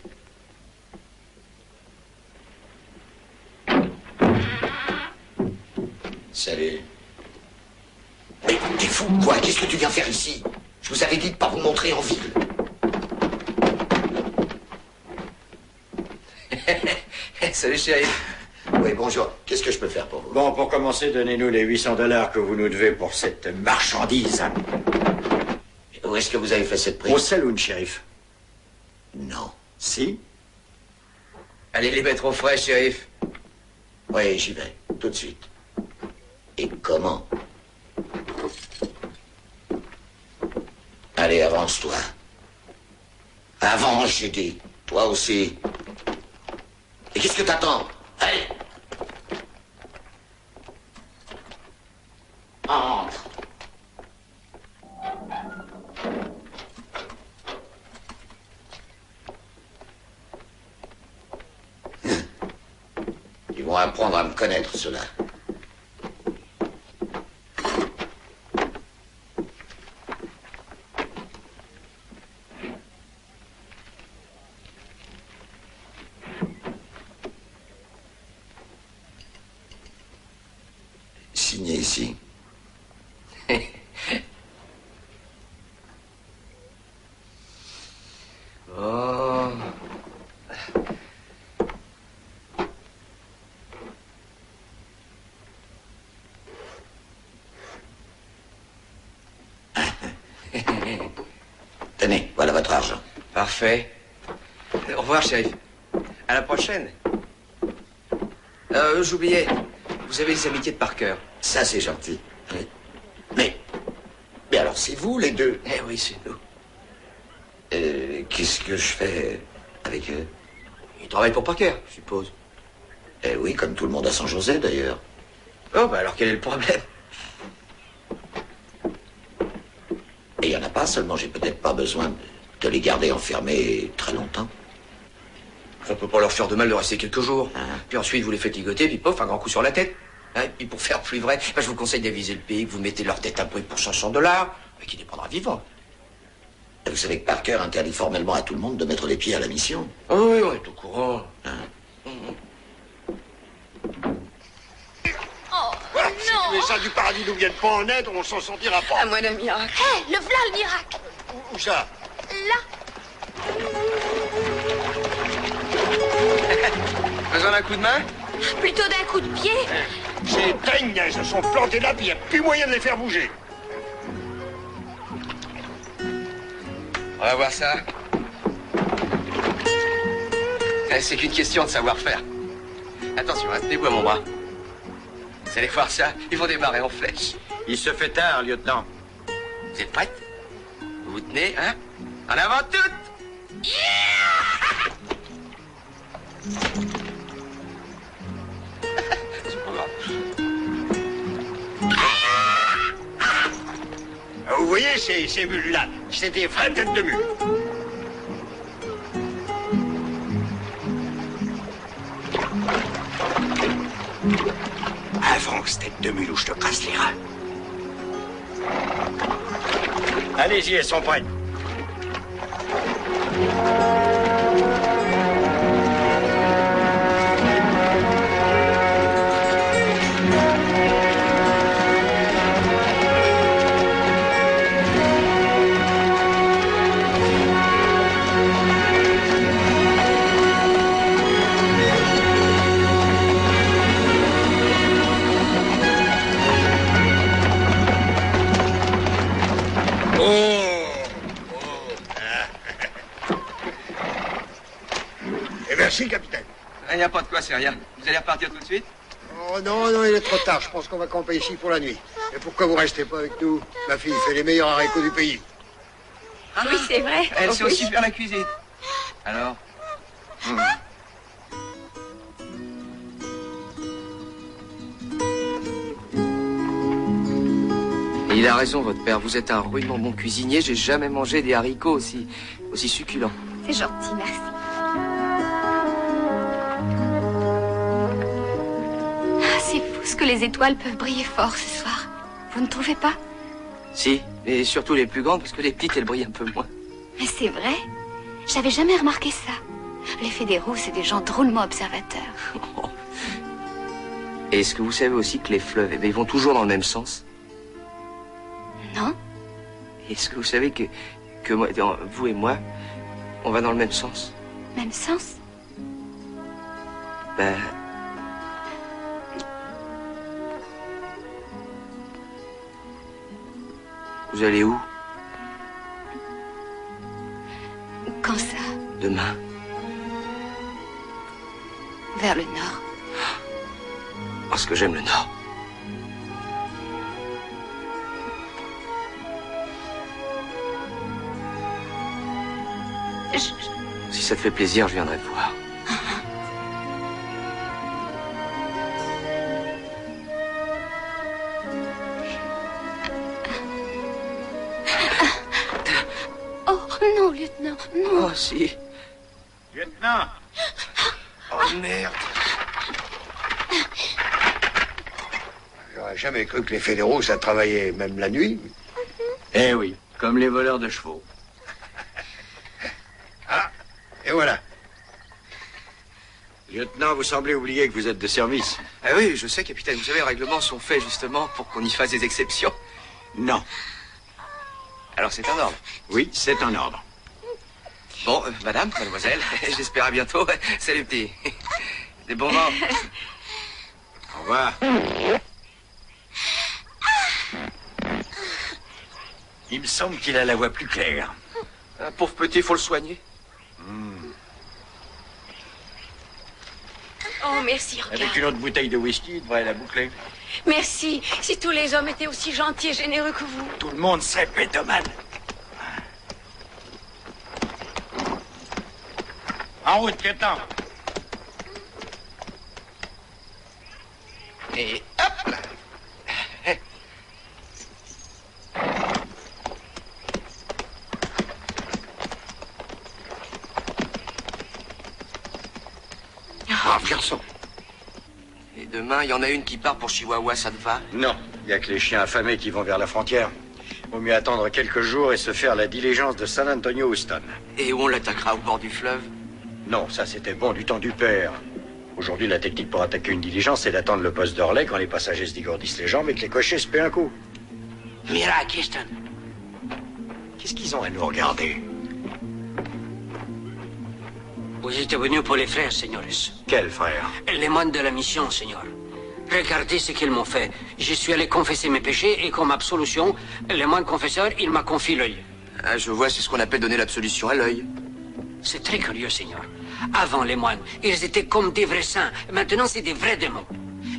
Salut. Mais t'es fou, quoi? Qu'est-ce que tu viens faire ici? Je vous avais dit de pas vous montrer en ville. Salut, chérie. Oui, bonjour. Qu'est-ce que je peux faire pour vous? Bon, pour commencer, donnez-nous les 800 $ que vous nous devez pour cette marchandise. Où est-ce que vous avez fait cette prise? Au saloon, shérif. Non. Si? Allez les mettre au frais, shérif. Oui, j'y vais. Tout de suite. Et comment? Allez, avance-toi. Avance, j'ai dit. Toi aussi. Et qu'est-ce que t'attends? Allez. Entre. Ils vont apprendre à me connaître, ceux-là. Signé ici. Oh. Tenez, voilà votre argent. Parfait. Au revoir, shérif. À la prochaine. J'oubliais. Vous avez les amitiés de Parker. Ça, c'est gentil. Oui. Mais alors, c'est vous, les deux? Eh oui, c'est nous. Qu'est-ce que je fais avec eux? Ils travaillent pour Parker, je suppose. Eh oui, comme tout le monde à San José, d'ailleurs. Oh, bah alors quel est le problème? Et il n'y en a pas, seulement j'ai peut-être pas besoin de les garder enfermés très longtemps. On peut pas leur faire de mal de rester quelques jours. Puis ensuite, vous les faites ligoter, puis pof, un grand coup sur la tête. Et puis pour faire plus vrai, je vous conseille d'aviser le pays que vous mettez leur tête à prix pour 500 $, et qu'il les prendra vivants. Vous savez que Parker interdit formellement à tout le monde de mettre les pieds à la mission. Oh oui, on est au courant. Voilà, si les gens du paradis nous viennent pas en aide, on s'en sortira pas. À moins d'un miracle. Hé, le v'là le miracle. Où ça? Là. Besoin d'un coup de main? Plutôt d'un coup de pied. Ces dingues, elles se sont plantées là, puis il n'y a plus moyen de les faire bouger. On va voir ça. C'est qu'une question de savoir-faire. Attention, tenez-vous à mon bras. Vous allez voir ça, ils vont démarrer en flèche. Il se fait tard, lieutenant. Vous êtes prêtes? Vous vous tenez, hein? En avant toutes! C'est pas grave. Vous voyez ces mules-là? C'est des vraies têtes de mule. Avance, tête de mule, ou je te casse les reins. Allez-y, elles sont prêtes. Merci, capitaine. Il n'y a pas de quoi, c'est rien. Vous allez repartir tout de suite? Oh non, non, il est trop tard. Je pense qu'on va camper ici pour la nuit. Et pourquoi vous restez pas avec nous? Ma fille fait les meilleurs haricots du pays. Oui, c'est vrai. Elle Oh, sait oui. aussi faire la cuisine. Alors? Et il a raison, votre père. Vous êtes un rudement bon cuisinier. J'ai jamais mangé des haricots aussi succulents. C'est gentil, merci. Ah, c'est fou ce que les étoiles peuvent briller fort ce soir. Vous ne trouvez pas? Si, mais surtout les plus grandes, parce que les petites, elles brillent un peu moins. Mais c'est vrai. J'avais jamais remarqué ça. Les fédéraux, c'est des gens drôlement observateurs. Et est-ce que vous savez aussi que les fleuves, eh bien, ils vont toujours dans le même sens? Non? Est-ce que vous savez que moi, vous et moi, on va dans le même sens? Même sens? Ben... Vous allez où? Quand ça? Demain. Vers le nord. Parce que j'aime le Nord. Si ça te fait plaisir, je viendrai te voir. Oh non, lieutenant, non. Oh, si. Lieutenant! Oh, merde. J'aurais jamais cru que les fédéraux, ça travaillait même la nuit. Eh oui, comme les voleurs de chevaux. Ah, et voilà. Lieutenant, vous semblez oublier que vous êtes de service. Ah oui, je sais, capitaine. Vous savez, les règlements sont faits justement pour qu'on y fasse des exceptions. Non. Alors c'est en ordre. Oui, c'est en ordre. Bon, madame, mademoiselle, j'espère à bientôt. Salut, petit. Des bons vents. Au revoir. Il me semble qu'il a la voix plus claire. Un pauvre petit, faut le soigner. Oh, merci, regarde. Avec une autre bouteille de whisky, il devrait la boucler. Merci. Si tous les hommes étaient aussi gentils et généreux que vous. Tout le monde serait pétomane. En route, lieutenant. Et hop là. brave garçon. Et demain, il y en a une qui part pour Chihuahua, ça te va? Non, il n'y a que les chiens affamés qui vont vers la frontière. Vaut mieux attendre quelques jours et se faire la diligence de San Antonio Houston. Et où on l'attaquera, au bord du fleuve? Non, ça c'était bon du temps du père. Aujourd'hui, la technique pour attaquer une diligence, c'est d'attendre le poste d'Orlais quand les passagers se dégourdissent les jambes et que les cochers se paient un coup. Mira, Kirsten. Qu'est-ce qu'ils ont à nous regarder? Vous êtes venus pour les frères, señores. Quels frères? Les moines de la mission, Seigneur. Regardez ce qu'ils m'ont fait. Je suis allé confesser mes péchés et comme absolution, le moine confesseur, il m'a confié l'œil. Ah, je vois, c'est ce qu'on appelle donner l'absolution à l'œil. C'est très curieux, Seigneur. Avant les moines, ils étaient comme des vrais saints. Maintenant, c'est des vrais démons.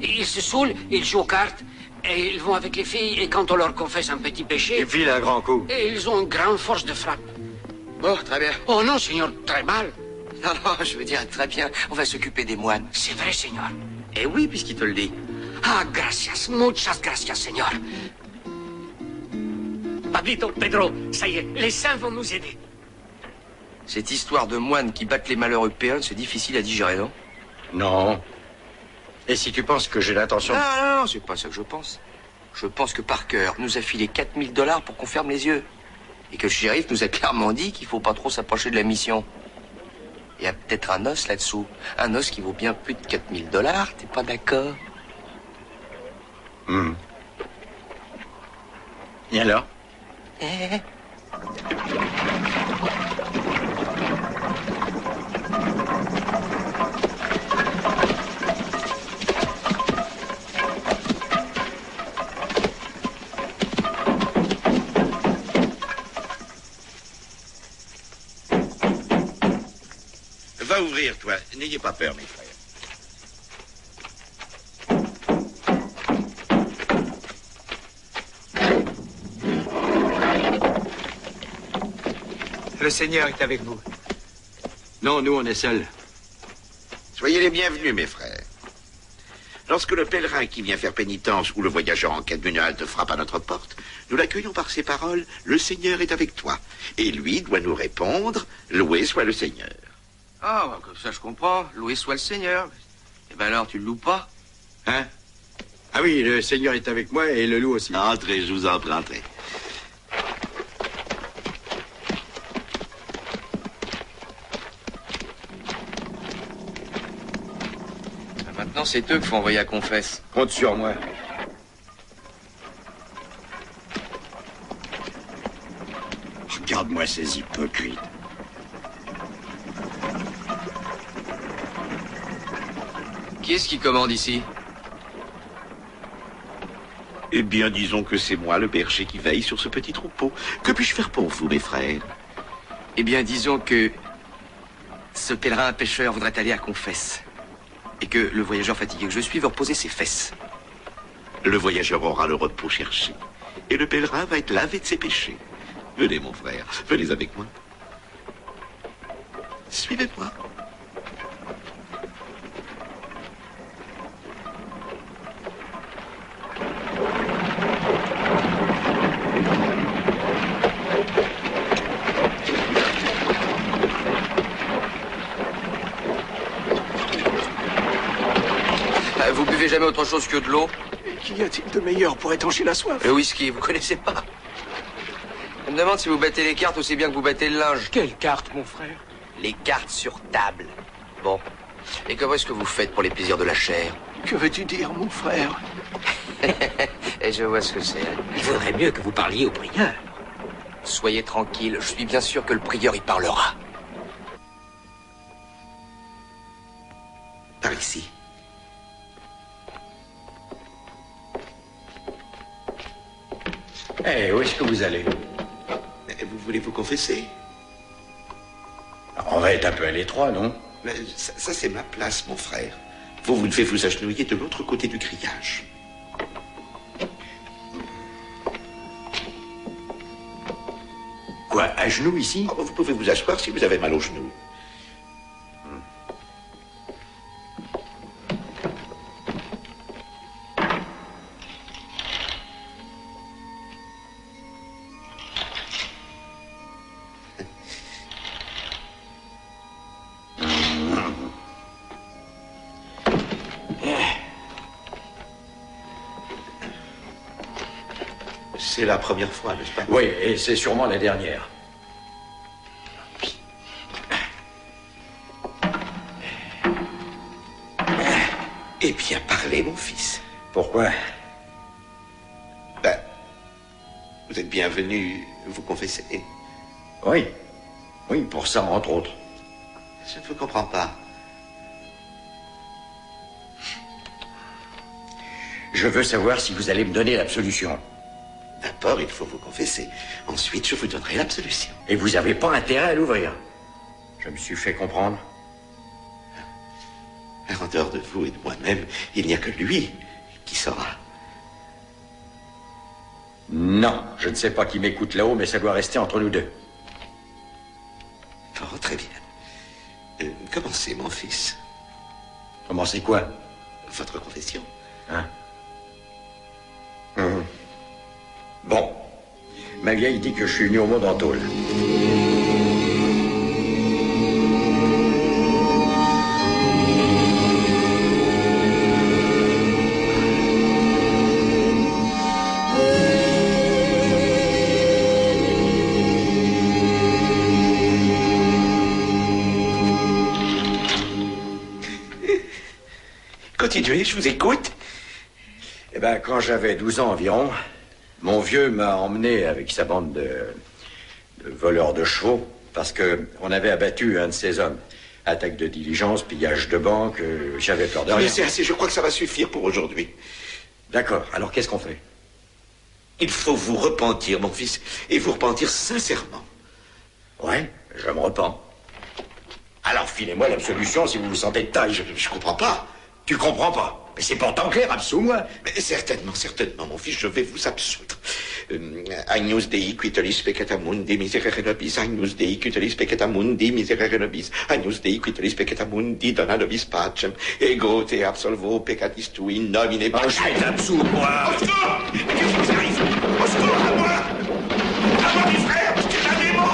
Ils se saoulent, ils jouent aux cartes, et ils vont avec les filles, et quand on leur confesse un petit péché... Ils filent un grand coup. Et ils ont une grande force de frappe. Bon, très bien. Oh non, Seigneur, très mal. Non, non, je veux dire, très bien. On va s'occuper des moines. C'est vrai, Seigneur. Eh oui, puisqu'il te le dit. Ah, gracias, muchas gracias, Seigneur. Pablito, Pedro, ça y est, les saints vont nous aider. Cette histoire de moines qui battent les malheureux péons, c'est difficile à digérer, non? Non. Et si tu penses que j'ai l'intention... Non, non, non, c'est pas ça que je pense. Je pense que Parker nous a filé 4000 $ pour qu'on ferme les yeux. Et que le shérif nous a clairement dit qu'il faut pas trop s'approcher de la mission. Il y a peut-être un os là-dessous. Un os qui vaut bien plus de 4000 $. T'es pas d'accord? Et alors? Va ouvrir, toi. N'ayez pas peur, mes frères. Le Seigneur est avec vous. Non, nous, on est seuls. Soyez les bienvenus, mes frères. Lorsque le pèlerin qui vient faire pénitence ou le voyageur en quête d'une halte frappe à notre porte, nous l'accueillons par ces paroles, « Le Seigneur est avec toi ». Et lui doit nous répondre, « Loué soit le Seigneur ». Ah, bah, comme ça je comprends. Loué soit le Seigneur. Eh ben alors, tu le loues pas? Hein? Ah oui, le Seigneur est avec moi et le loup aussi. Entrez, je vous en prie, entrez. Maintenant, c'est eux qu'il faut envoyer à confesse. Compte sur moi. Regarde-moi ces hypocrites. Qui est-ce qui commande ici? Eh bien, disons que c'est moi, le berger, qui veille sur ce petit troupeau. Que puis-je faire pour vous, mes frères? Eh bien, disons que ce pèlerin pêcheur voudrait aller à confesse. Et que le voyageur fatigué que je suis veut reposer ses fesses. Le voyageur aura le repos cherché. Et le pèlerin va être lavé de ses péchés. Venez, mon frère, venez avec moi. Suivez-moi. Vous buvez jamais autre chose que de l'eau? Qu'y a-t-il de meilleur pour étancher la soif? Le whisky, vous connaissez pas? Je me demande si vous battez les cartes aussi bien que vous battez le linge. Quelle carte, mon frère? Les cartes sur table. Bon. Et comment est-ce que vous faites pour les plaisirs de la chair? Que veux-tu dire, mon frère? Et je vois ce que c'est. Il vaudrait mieux que vous parliez au prieur. Soyez tranquille, je suis bien sûr que le prieur y parlera. Par ici. Eh, où est-ce que vous allez? Vous voulez vous confesser? On va être un peu à l'étroit, non? Mais ça c'est ma place, mon frère. Vous devez vous agenouiller de l'autre côté du grillage. Quoi, à genoux ici? Oh, vous pouvez vous asseoir si vous avez mal aux genoux. C'est la première fois, n'est-ce pas? Oui, et c'est sûrement la dernière. Eh bien, parlez, mon fils. Pourquoi? Ben, vous êtes bien venu vous confesser. Oui. Oui, pour ça, entre autres. Je ne vous comprends pas. Je veux savoir si vous allez me donner l'absolution. D'abord, il faut vous confesser. Ensuite, je vous donnerai l'absolution. Et vous n'avez pas intérêt à l'ouvrir. Je me suis fait comprendre. En dehors de vous et de moi-même, il n'y a que lui qui saura. Non, je ne sais pas qui m'écoute là-haut, mais ça doit rester entre nous deux. Oh, très bien. Commencez, mon fils. Commencez quoi? Votre confession. Hein? Bon. Ma vieille dit que je suis venu au monde en tôle. Continuez, je vous écoute. Eh bien, quand j'avais 12 ans environ, mon vieux m'a emmené avec sa bande de voleurs de chevaux parce qu'on avait abattu un de ses hommes. Attaque de diligence, pillage de banque, j'avais peur de rien. Mais c'est assez, je crois que ça va suffire pour aujourd'hui. D'accord, alors qu'est-ce qu'on fait? Il faut vous repentir, mon fils, et vous repentir sincèrement. Ouais, je me repens. Alors filez-moi l'absolution si vous vous sentez de taille. Je comprends pas. Tu comprends pas? Mais c'est pourtant clair, absous-moi. Mais certainement, mon fils, je vais vous absoudre. Agnus Dei quitolis peccata mundi miserere nobis, Agnus Dei quitolis peccata mundi miserere nobis, Agnus Dei quitolis peccata mundi dona nobis pacem, ego te absolvo peccatis tui in nomine Patris. Je vais absous-moi. Au secours! Qu'est-ce qui vous arrive? Au secours, à moi! À moi, mes frères! C'est un démon!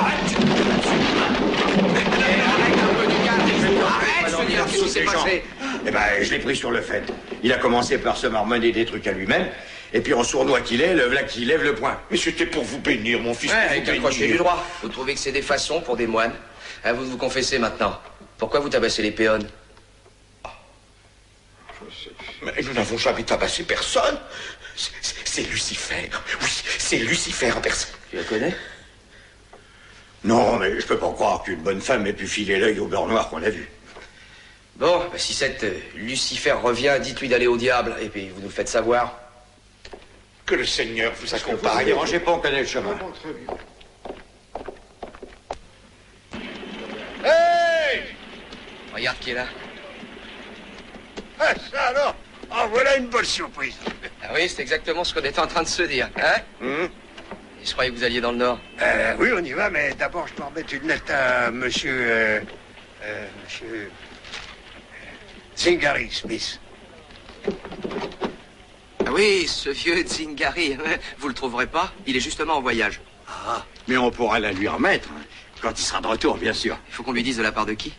Arrête, je veux dire, qu'est-ce qui s'est passé? Eh ben, je l'ai pris sur le fait. Il a commencé par se marmonner des trucs à lui-même, et puis en sournois qu'il est, le v'là qui lève le poing. Mais c'était pour vous bénir, mon fils. Ouais, avec un crochet du droit. Vous trouvez que c'est des façons pour des moines? À vous de vous confesser maintenant. Pourquoi vous tabassez les péons? Mais nous n'avons jamais tabassé personne. C'est Lucifer. Oui, c'est Lucifer en personne. Tu la connais? Non, mais je peux pas croire qu'une bonne femme ait pu filer l'œil au beurre noir qu'on a vu. Bon, bah, si cette Lucifer revient, dites-lui d'aller au diable, et puis vous nous le faites savoir. Que le Seigneur vous accompagne. Ne dérangez pas, on connaît le chemin. Hey! Regarde qui est là. Ah, ça alors? Ah, voilà une bonne surprise. Ah oui, c'est exactement ce qu'on était en train de se dire, hein? Et je croyais que vous alliez dans le Nord. Oui, on y va, mais d'abord, je dois remettre une lettre à monsieur Zingari Smith. Ah oui, ce vieux Zingari, vous le trouverez pas? Il est justement en voyage. Ah, mais on pourra la lui remettre, hein, quand il sera de retour, bien sûr. Il faut qu'on lui dise de la part de qui?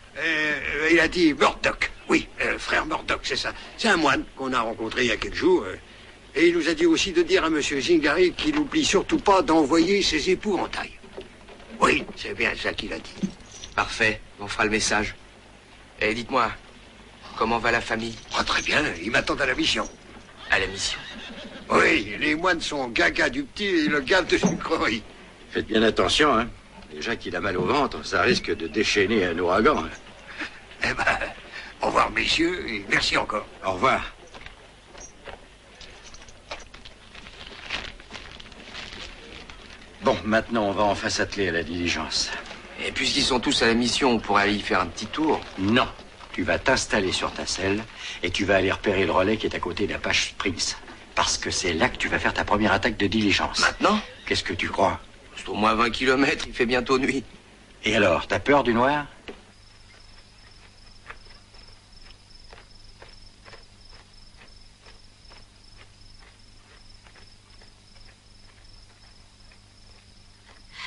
Il a dit Murdoch. Oui, frère Murdoch, c'est ça. C'est un moine qu'on a rencontré il y a quelques jours. Et il nous a dit aussi de dire à monsieur Zingari qu'il n'oublie surtout pas d'envoyer ses épouvantails. Oui, c'est bien ça qu'il a dit. Parfait, on fera le message. Et dites-moi, comment va la famille? Ah, très bien, ils m'attendent à la mission. À la mission? Oui, les moines sont gaga du petit et le gave de sucrerie. Faites bien attention, hein. Déjà qu'il a mal au ventre, ça risque de déchaîner un ouragan. Eh ben, au revoir, messieurs, et merci encore. Au revoir. Bon, maintenant, on va enfin s'atteler à la diligence. Et puisqu'ils sont tous à la mission, on pourrait aller y faire un petit tour. Non. Tu vas t'installer sur ta selle et tu vas aller repérer le relais qui est à côté d'Apache Springs. Parce que c'est là que tu vas faire ta première attaque de diligence. Maintenant? Qu'est-ce que tu crois? C'est au moins 20 kilomètres, il fait bientôt nuit. Et alors, t'as peur du noir?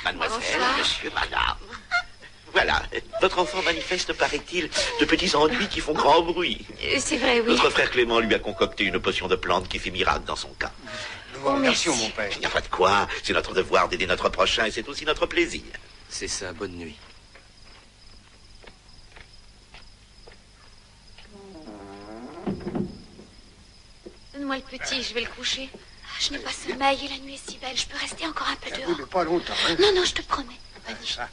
Mademoiselle, Bonsoir. monsieur, madame. Voilà, votre enfant manifeste, paraît-il, de petits ennuis qui font grand bruit. C'est vrai, oui. Notre frère Clément lui a concocté une potion de plante qui fait miracle dans son cas. Nous vous remercions, mon père. Il n'y a pas de quoi. C'est notre devoir d'aider notre prochain et c'est aussi notre plaisir. C'est ça, bonne nuit. Donne-moi le petit, je vais le coucher. Ah, je n'ai pas sommeil et la nuit est si belle. Je peux rester encore un peu Oui, dehors. mais pas longtemps, hein. Non, non, je te promets. Vas-y.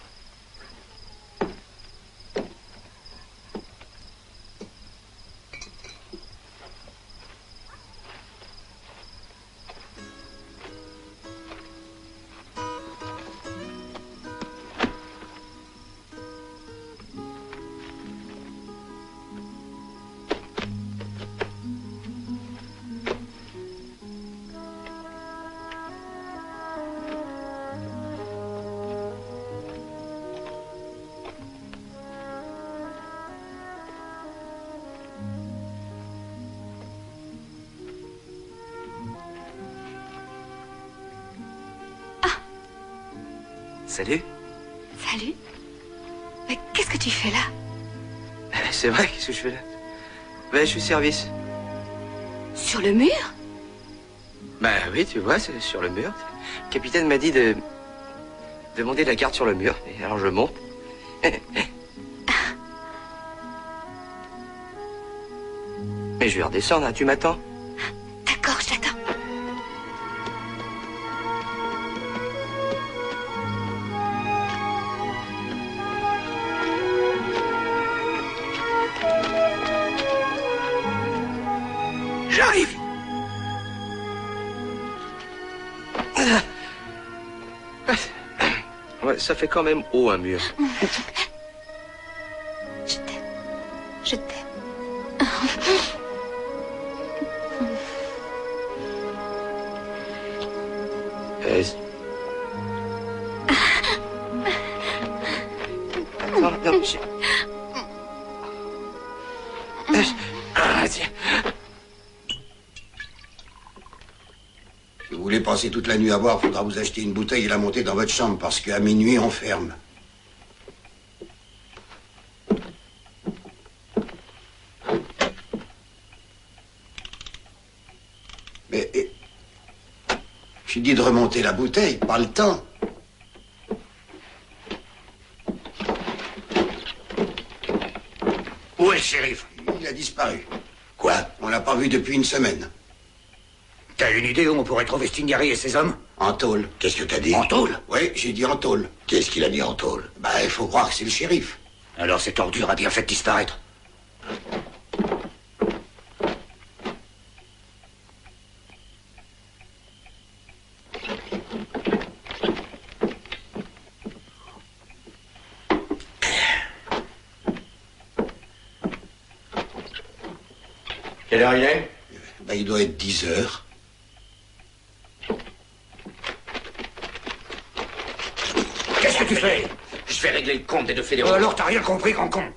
Salut. Salut. Mais qu'est-ce que tu fais là? C'est vrai, qu'est-ce que je fais là? Ben, je suis service. Sur le mur? Bah oui, tu vois, c'est sur le mur. Le capitaine m'a dit de monter la carte sur le mur. Et alors je monte. Mais je vais redescendre, hein, tu m'attends? D'accord, je t'attends. J'arrive. Ouais, ça fait quand même haut un mur. Je t'aime. Je t'aime. Non, non, tiens. Si vous voulez passer toute la nuit à boire, faudra vous acheter une bouteille et la monter dans votre chambre, parce qu'à minuit, on ferme. Mais... j'ai dit de remonter la bouteille, pas le temps. Où est le shérif? Il a disparu. Quoi? On l'a pas vu depuis une semaine. T'as une idée où on pourrait trouver Stingary et ses hommes? En tôle. Qu'est-ce que t'as dit? En tôle? Oui, j'ai dit en tôle. Qu'est-ce qu'il a dit en tôle? Bah, il faut croire que c'est le shérif. Alors cette ordure a bien fait disparaître. Quelle heure il est? Bah, il doit être 10 heures. Qu'est-ce que tu fais? Je vais régler le compte des deux fédéraux. Alors t'as rien compris, grand con.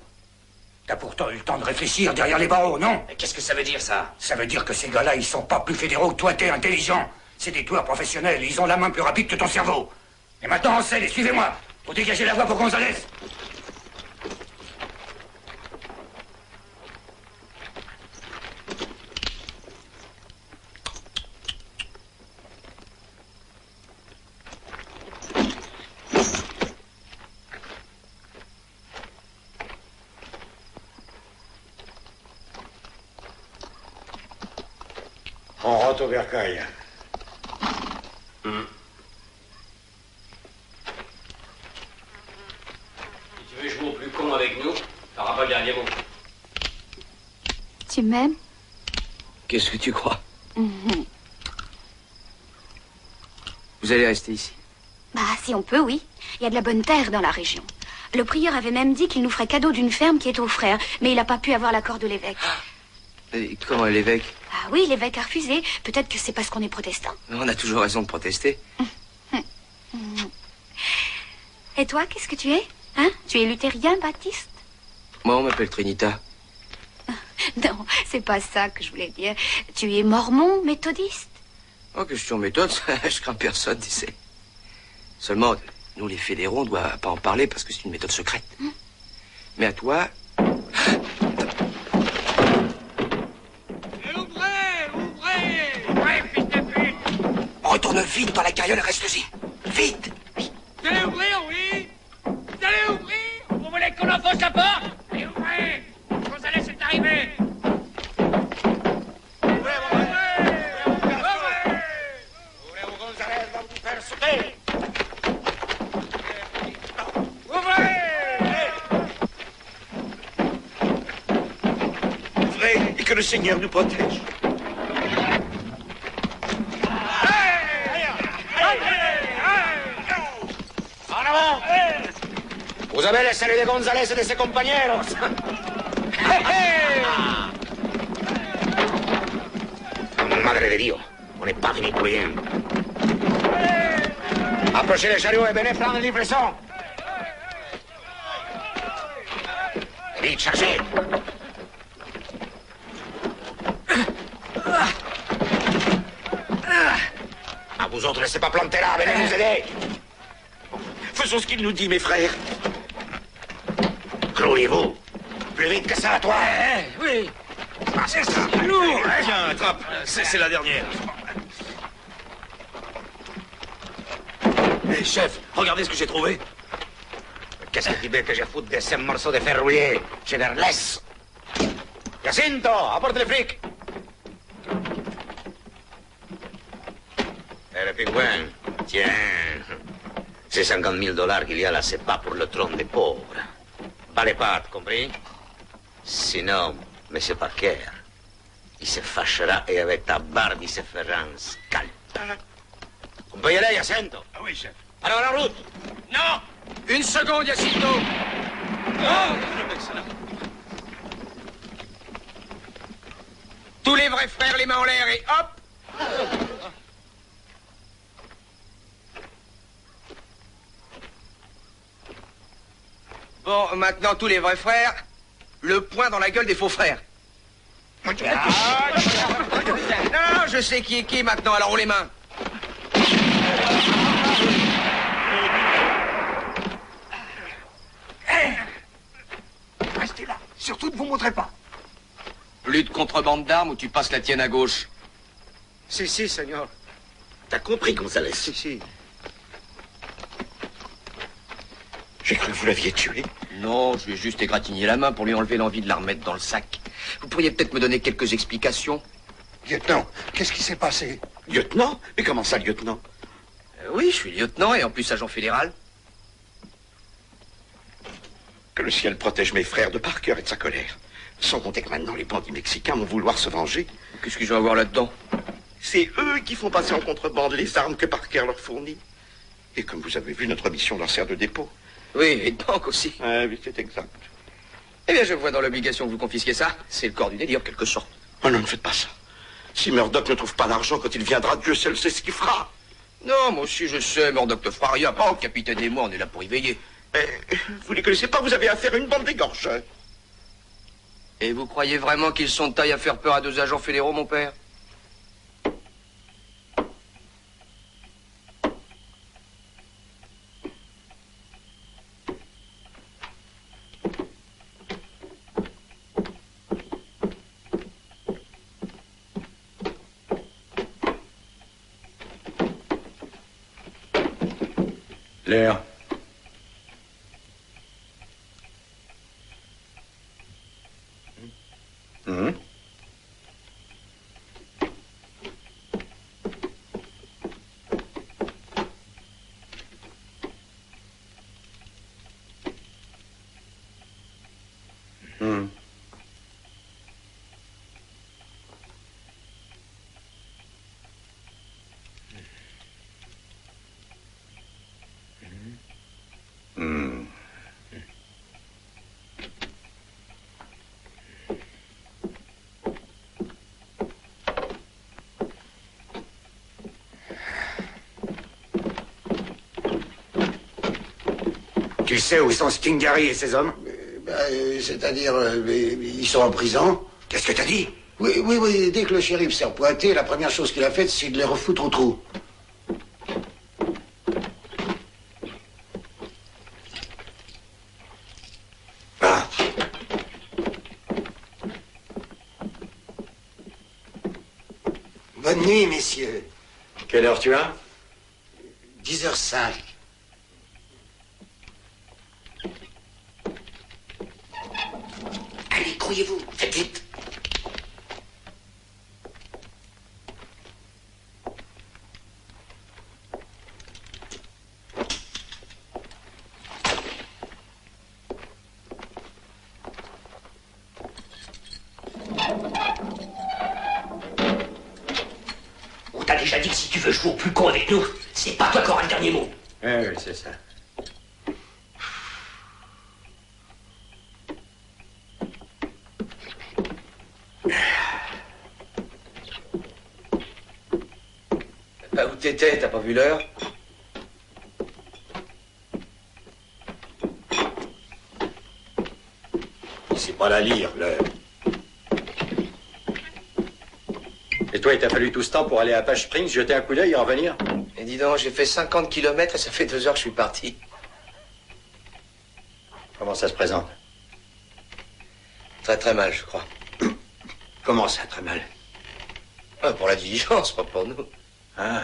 T'as pourtant eu le temps de réfléchir derrière les barreaux, non? Mais qu'est-ce que ça veut dire, ça? Ça veut dire que ces gars-là, ils sont pas plus fédéraux que toi, t'es intelligent. C'est des tueurs professionnels, ils ont la main plus rapide que ton cerveau. Et maintenant, on scelle et suivez-moi. Faut dégager la voie pour Gonzalez. On rentre au bercail. Si tu veux jouer au plus con avec nous, t'auras pas le dernier mot. Tu m'aimes? Qu'est-ce que tu crois? Mhm. Vous allez rester ici? Bah, si on peut, oui. Il y a de la bonne terre dans la région. Le prieur avait même dit qu'il nous ferait cadeau d'une ferme qui est aux frères, mais il n'a pas pu avoir l'accord de l'évêque. Et comment l'évêque? Ah oui, l'évêque a refusé. Peut-être que c'est parce qu'on est protestant. On a toujours raison de protester. Et toi, qu'est-ce que tu es? Hein? Tu es luthérien, baptiste? Moi, on m'appelle Trinita. Non, c'est pas ça que je voulais dire. Tu es mormon, méthodiste? Oh, que je suis en méthode, je crains personne, tu sais. Seulement, nous, les fédéraux, on ne doit pas en parler parce que c'est une méthode secrète. Mais à toi... Ouvrez, fils de pute! Retourne vite dans la carriole et reste-y. Vite. Vous allez ouvrir, oui? Vous allez ouvrir? Vous voulez qu'on enfonce la porte? Allez, ouvrez! Gonzalez est arrivé! Gonzalez va vous faire sauter. Ouvrez et que le Seigneur nous protège. En avant. Vous avez le salut de Gonzalez et de ses compañeros. Madre de Dieu, on n'est pas venu pour rien. Approchez les chariots et venez prendre les livraisons. Vite, chargez. À vous autres, laissez pas planter là, venez nous aider. Faisons ce qu'il nous dit, mes frères. Clouez-vous. Plus vite que ça, à toi. Oui. Ah, c'est ça. Lourd. Tiens, attrape. C'est la dernière. Hé, chef, regardez ce que j'ai trouvé. Qu'est-ce que tu veux que je foute de ces morceaux de fer rouillé? Je les laisse. Jacinto, apporte les fric. Eh, le pingouin, tiens. Ces 50 000 $ qu'il y a là, c'est pas pour le trône des pauvres. Pas les pattes, compris? Sinon, M. Parker, il se fâchera et avec ta barbe, il se fera un scalp. On peut y aller, Jacinto? Ah oui, chef. Alors, en route! Non! Une seconde, Jacinto! Tous les vrais frères, les mains en l'air et hop! Bon, maintenant, tous les vrais frères, le poing dans la gueule des faux frères. Non, je sais qui est qui maintenant, alors haut les mains. Restez là. Surtout, ne vous montrez pas. Plus de contrebande d'armes ou tu passes la tienne à gauche. Si, Seigneur. T'as compris, Gonzalez? Si. J'ai cru que vous l'aviez tué. Non, je lui ai juste égratigné la main pour lui enlever l'envie de la remettre dans le sac. Vous pourriez peut-être me donner quelques explications? Lieutenant, qu'est-ce qui s'est passé? Lieutenant? Mais comment ça, lieutenant? Oui, je suis lieutenant et en plus agent fédéral. Que le ciel protège mes frères de Parker et de sa colère. Sans compter que maintenant les bandits mexicains vont vouloir se venger. Qu'est-ce que je vais avoir là-dedans? C'est eux qui font passer en contrebande les armes que Parker leur fournit. Et comme vous avez vu, notre mission leur sert de dépôt. Oui, et de banque aussi. Ah oui, c'est exact. Eh bien, je vois dans l'obligation que vous confisquiez ça. C'est le corps du délire, quelque sorte. Oh non, ne faites pas ça. Si Murdoch ne trouve pas l'argent quand il viendra, Dieu seul sait ce qu'il fera. Non, moi aussi je sais, Murdoch ne fera rien. Oh, capitaine et moi, on est là pour y veiller. Vous les connaissez pas, vous avez affaire à une bande d'égorgeurs. Et vous croyez vraiment qu'ils sont de taille à faire peur à deux agents fédéraux, mon père? L'air. Tu sais où sont Stingary et ses hommes? C'est-à-dire, ils sont en prison. Qu'est-ce que t'as dit? Oui, dès que le shérif s'est pointé, la première chose qu'il a faite, c'est de les refoutre au trou. Ah. Bonne nuit, messieurs. Quelle heure tu as? 10h05. Allez, grouillez-vous, faites vite. On t'a déjà dit que si tu veux jouer au plus con avec nous, c'est pas toi qui auras le dernier mot. Oui, c'est ça. Bah, où t'étais? T'as pas vu l'heure? C'est pas la lire, l'heure. Et toi, il t'a fallu tout ce temps pour aller à Page Springs, jeter un coup d'œil et en revenir? Et dis donc, j'ai fait 50 km et ça fait 2 heures que je suis parti. Comment ça se présente? Très très mal, je crois. Comment ça, très mal? Ah, pour la diligence, pas pour nous. Ah.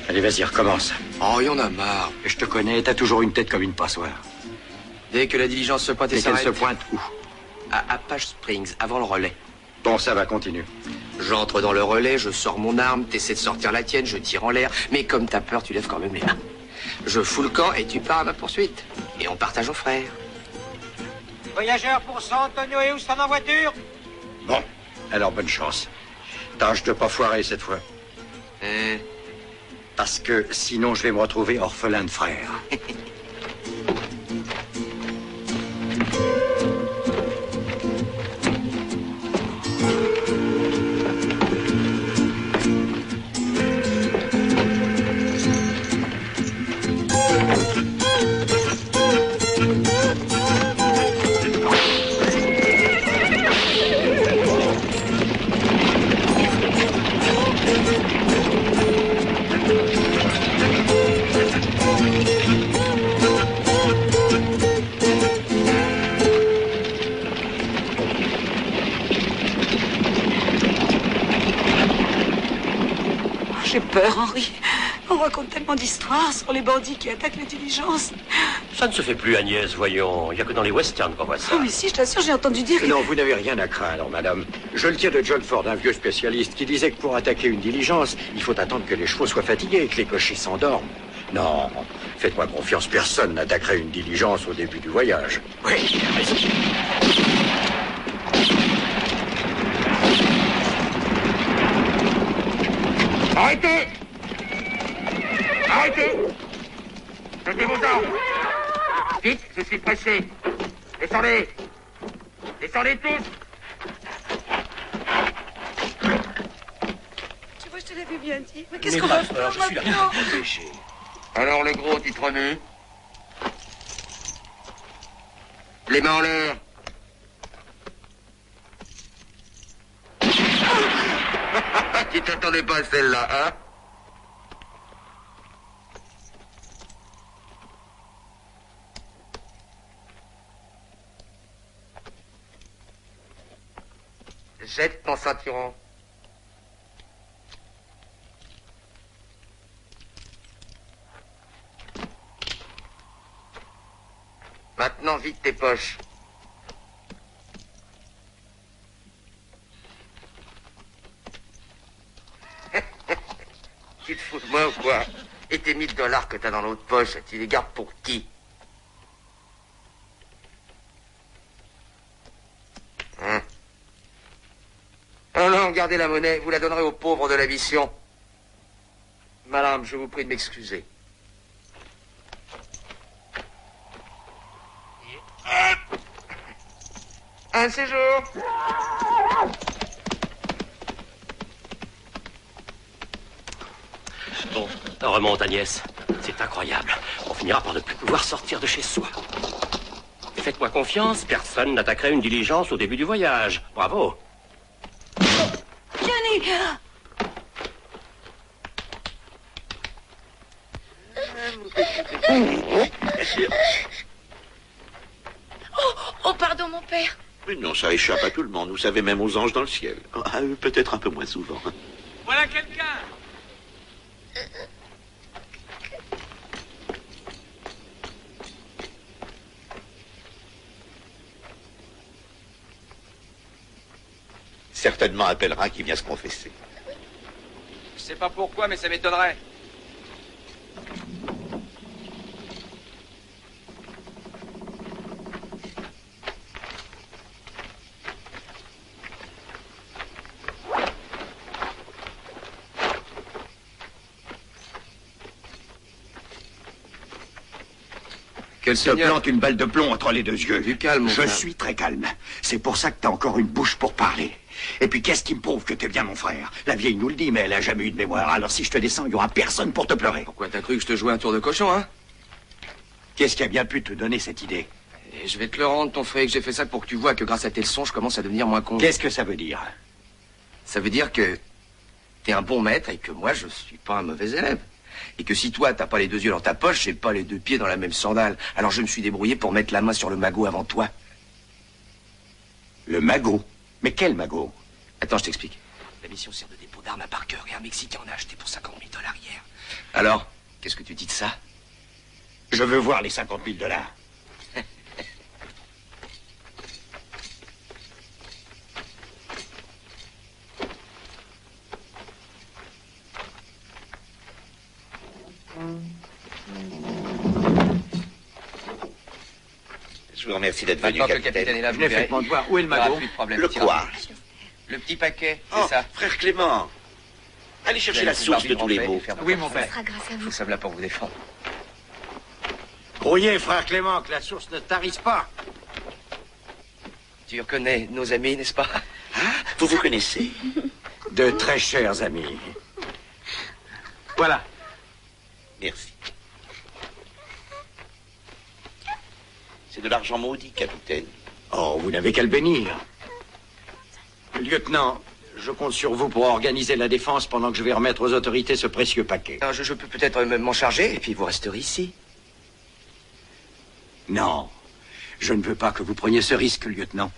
Allez, vas-y, recommence. Oh, y en a marre. Je te connais, t'as toujours une tête comme une passoire. Dès que la diligence se pointe et Et qu'elle s'arrête... se pointe où? À Page Springs, avant le relais. Bon, ça va, continue. J'entre dans le relais, je sors mon arme, t'essaies de sortir la tienne, je tire en l'air, mais comme t'as peur, tu lèves quand même les mains. Je fous le camp et tu pars à ma poursuite. Et on partage aux frères. Voyageurs pour San Antonio et Houston en voiture? Bon, alors bonne chance. Tâche de pas foirer cette fois. Parce que sinon je vais me retrouver orphelin de frères. J'ai peur, Henri. On raconte tellement d'histoires sur les bandits qui attaquent les diligences. Ça ne se fait plus, Agnès, voyons. Il n'y a que dans les westerns qu'on voit ça. Oh, mais si, je t'assure, j'ai entendu dire que... Non, vous n'avez rien à craindre, madame. Je le tiens de John Ford, un vieux spécialiste, qui disait que pour attaquer une diligence, il faut attendre que les chevaux soient fatigués et que les cochers s'endorment. Non, faites-moi confiance, personne n'attaquerait une diligence au début du voyage. Oui, il a raison. Arrêtez! Arrêtez! Jetez vos armes! Vite, je suis pressé! Descendez! Descendez tous! Tu vois, je te l'avais bien dit. Mais qu'est-ce qu'on va faire je suis là maintenant pour te protéger. Alors le gros, tu te remets? Les mains en l'air! Tu t'attendais pas à celle-là, hein? Jette ton ceinturon. Maintenant, vide tes poches. Tu te fous de moi ou quoi? Et tes 1000 $ que t'as dans l'autre poche, tu les gardes pour qui? Hein? Oh non, gardez la monnaie, vous la donnerez aux pauvres de la mission. Madame, je vous prie de m'excuser. Un séjour. Bon, on remonte, Agnès. C'est incroyable. On finira par ne plus pouvoir sortir de chez soi. Faites-moi confiance, personne n'attaquerait une diligence au début du voyage. Bravo. Johnny! Oh, pardon, mon père. Mais non, ça échappe à tout le monde. Vous savez, même aux anges dans le ciel. Ah, peut-être un peu moins souvent. Voilà quelqu'un. Certainement un pèlerin qui vient se confesser. Je sais pas pourquoi, mais ça m'étonnerait. Quel te plante une balle de plomb entre les deux yeux. Du calme, mon Je frère. suis très calme. C'est pour ça que t'as encore une bouche pour parler. Et puis qu'est-ce qui me prouve que t'es bien mon frère? La vieille nous le dit, mais elle a jamais eu de mémoire. Alors si je te descends, il y aura personne pour te pleurer. Pourquoi t'as cru que je te jouais un tour de cochon, hein? Qu'est-ce qui a bien pu te donner cette idée? Et je vais te le rendre, ton frère, que j'ai fait ça pour que tu vois que grâce à tes leçons, je commence à devenir moins con. Qu'est-ce que ça veut dire? Ça veut dire que t'es un bon maître et que moi, je suis pas un mauvais élève. Et que si toi, t'as pas les deux yeux dans ta poche, j'ai pas les deux pieds dans la même sandale. Alors je me suis débrouillé pour mettre la main sur le magot avant toi. Le magot? Mais quel magot? Attends, je t'explique. La mission sert de dépôt d'armes à Parker et un Mexicain en a acheté pour 50 000 $ hier. Alors, qu'est-ce que tu dis de ça? Je veux voir les 50 000 $. Je vous remercie d'être venu, Maintenant que le capitaine. capitaine est là, vous Venez, verrez. faites-moi voir. Où est le Il y aura magot? plus de problème. Le Tira. quoi? Le petit paquet, Oh, c'est ça. frère Clément. Allez chercher la source de tous les maux. Oui, mon père. Ce sera grâce à vous. Nous sommes là pour vous défendre. Grouillez, frère Clément, que la source ne tarisse pas. Tu reconnais nos amis, n'est-ce pas? Vous vous connaissez? De très chers amis. Voilà. Merci. C'est de l'argent maudit, capitaine. Oh, vous n'avez qu'à le bénir. Lieutenant, je compte sur vous pour organiser la défense pendant que je vais remettre aux autorités ce précieux paquet. Alors, je peux peut-être même m'en charger, et puis vous resterez ici. Non, je ne veux pas que vous preniez ce risque, lieutenant.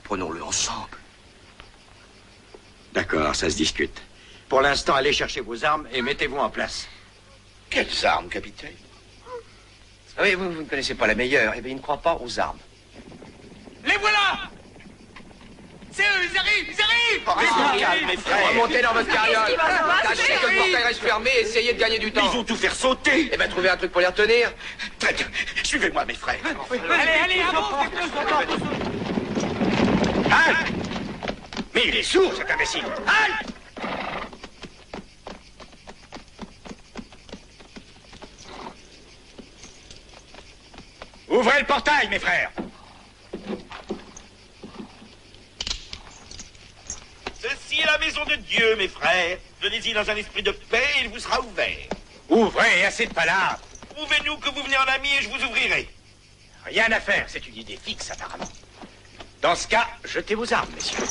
Prenons-le ensemble. D'accord, ça se discute. Pour l'instant, allez chercher vos armes et mettez-vous en place. Quelles armes, capitaine? Ah oui, vous ne connaissez pas la meilleure. Eh bien, ils ne croient pas aux armes. Les voilà. C'est eux, ils arrivent, ils arrivent. Restez calmes, mes frères. Remontez dans votre carriole. Tâchez que le portail reste fermé et essayez de gagner du temps. Ils vont tout faire sauter. Eh bien, trouvez un truc pour les retenir. Très bien. Suivez-moi, mes frères. Allez, avance. Halt! Mais il est sourd, cet imbécile. Halt! Ouvrez le portail, mes frères. Ceci est la maison de Dieu, mes frères. Venez-y dans un esprit de paix et il vous sera ouvert. Ouvrez, assez de palabres. Prouvez-nous que vous venez en ami et je vous ouvrirai. Rien à faire, c'est une idée fixe, apparemment. Dans ce cas, jetez vos armes, messieurs.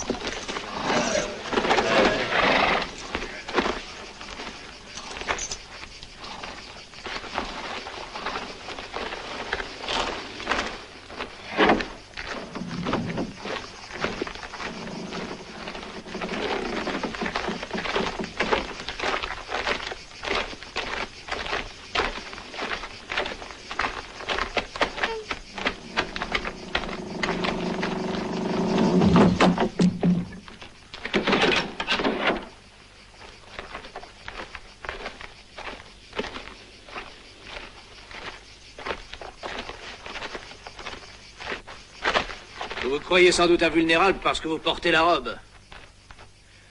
Vous croyez sans doute invulnérable parce que vous portez la robe.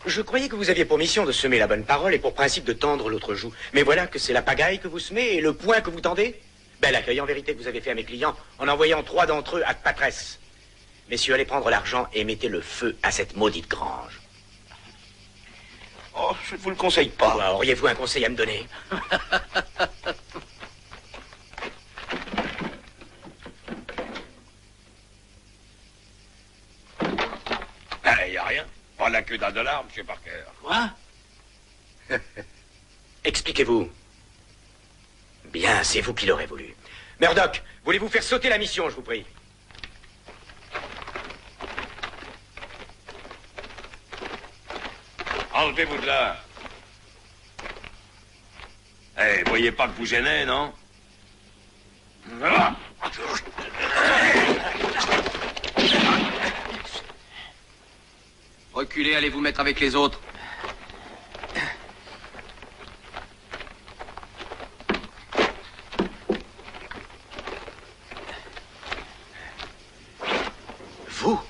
Je croyais que vous aviez pour mission de semer la bonne parole et pour principe de tendre l'autre joue. Mais voilà que c'est la pagaille que vous semez et le point que vous tendez. Bel accueil en vérité que vous avez fait à mes clients en envoyant 3 d'entre eux à Patresse. Messieurs, allez prendre l'argent et mettez le feu à cette maudite grange. Oh, je ne vous le conseille pas. Ah, auriez-vous un conseil à me donner? Il n'y a rien. Pas la queue d'un dollar, monsieur Parker. Quoi? Expliquez-vous. Bien, c'est vous qui l'aurez voulu. Murdoch, voulez-vous faire sauter la mission, je vous prie? Enlevez-vous de là. Eh, voyez pas que vous gênez, non? Reculez, allez vous mettre avec les autres. Vous?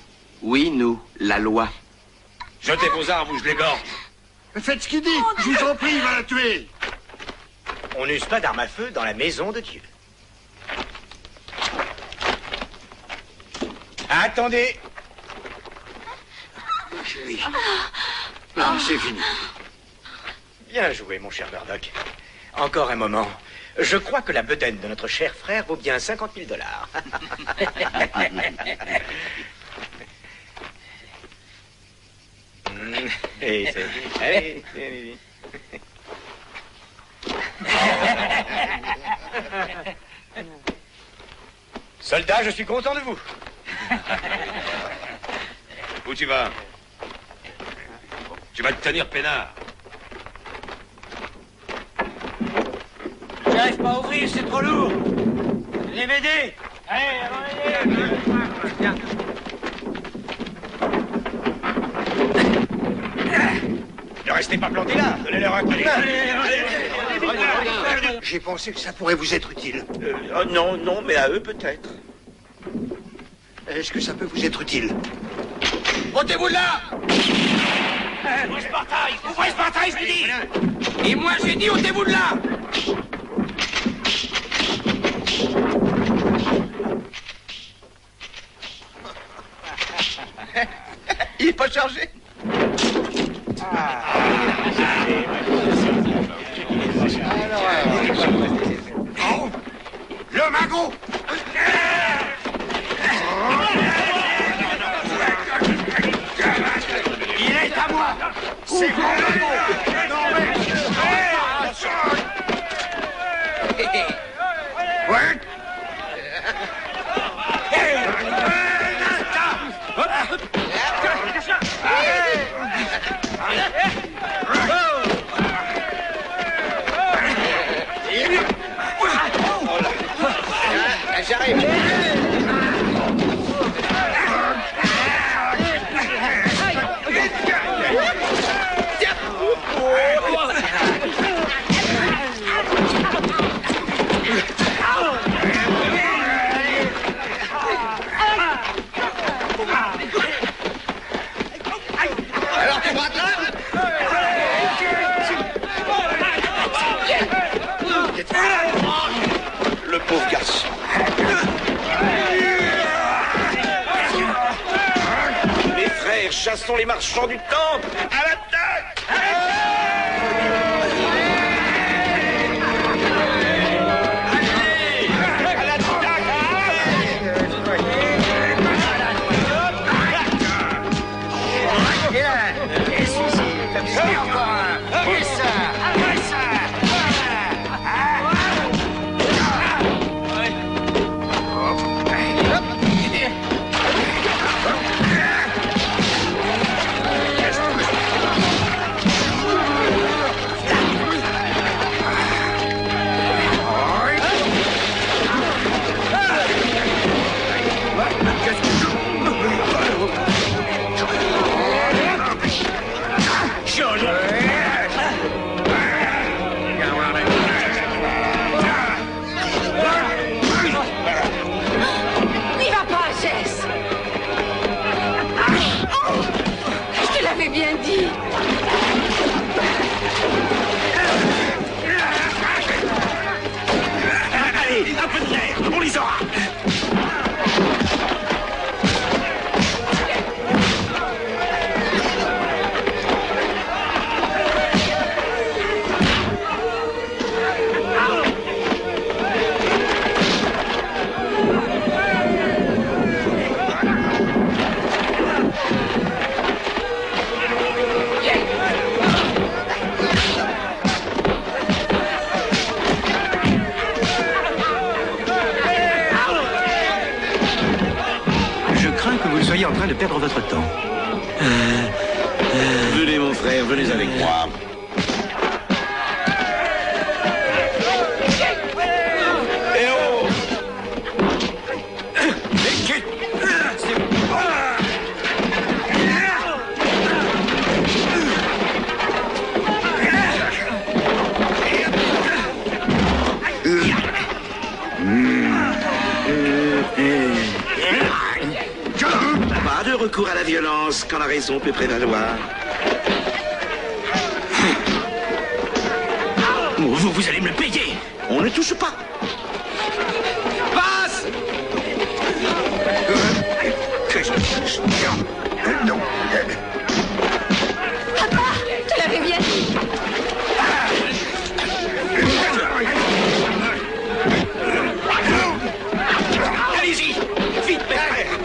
Oui, nous, la loi. Jetez vos armes ou je l'égorge. Faites ce qu'il dit, je vous en prie, il va la tuer. On n'use pas d'armes à feu dans la maison de Dieu. Attendez. Chérie. Non, c'est fini. Bien joué, mon cher Murdoch. Encore un moment. Je crois que la bedaine de notre cher frère vaut bien 50 000 $. Allez. Soldat, je suis content de vous. Où tu vas? Tu vas te tenir peinard. J'arrive pas à ouvrir, c'est trop lourd. Allez m'aider. Allez, viens. Ne restez pas plantés là. Donnez-leur un coup de main. J'ai pensé que ça pourrait vous être utile. Non, mais à eux peut-être. Est-ce que ça peut vous être utile? Ôtez-vous de là. Ouvrez ce portail. Ouvrez ce portail, je vous dis. Et moi, j'ai dit, ôtez-vous de là. Il est pas chargé. Le magot! Il est à moi. C'est mon magot! Non, mais... Ouais! J'arrive. Alors tu vas là? Le pauvre garçon. Mes frères, chassons les marchands du temple. À l'attaque! perdre votre temps. Venez, mon frère, venez avec moi. Eh oh! Pas de recours à la violence quand la raison peut prévaloir. Vous allez me le payer. On ne touche pas. Passe! Papa, tu l'avais bien dit. Allez-y! Vite, mes frères!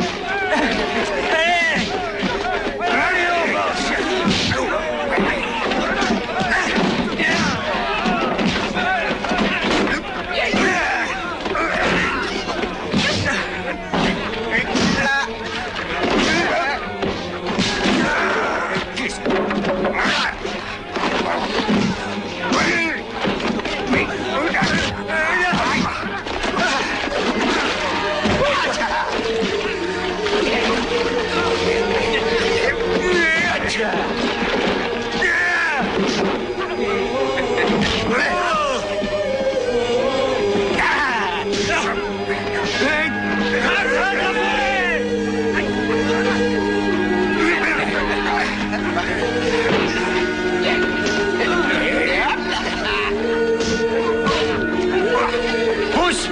Pousse!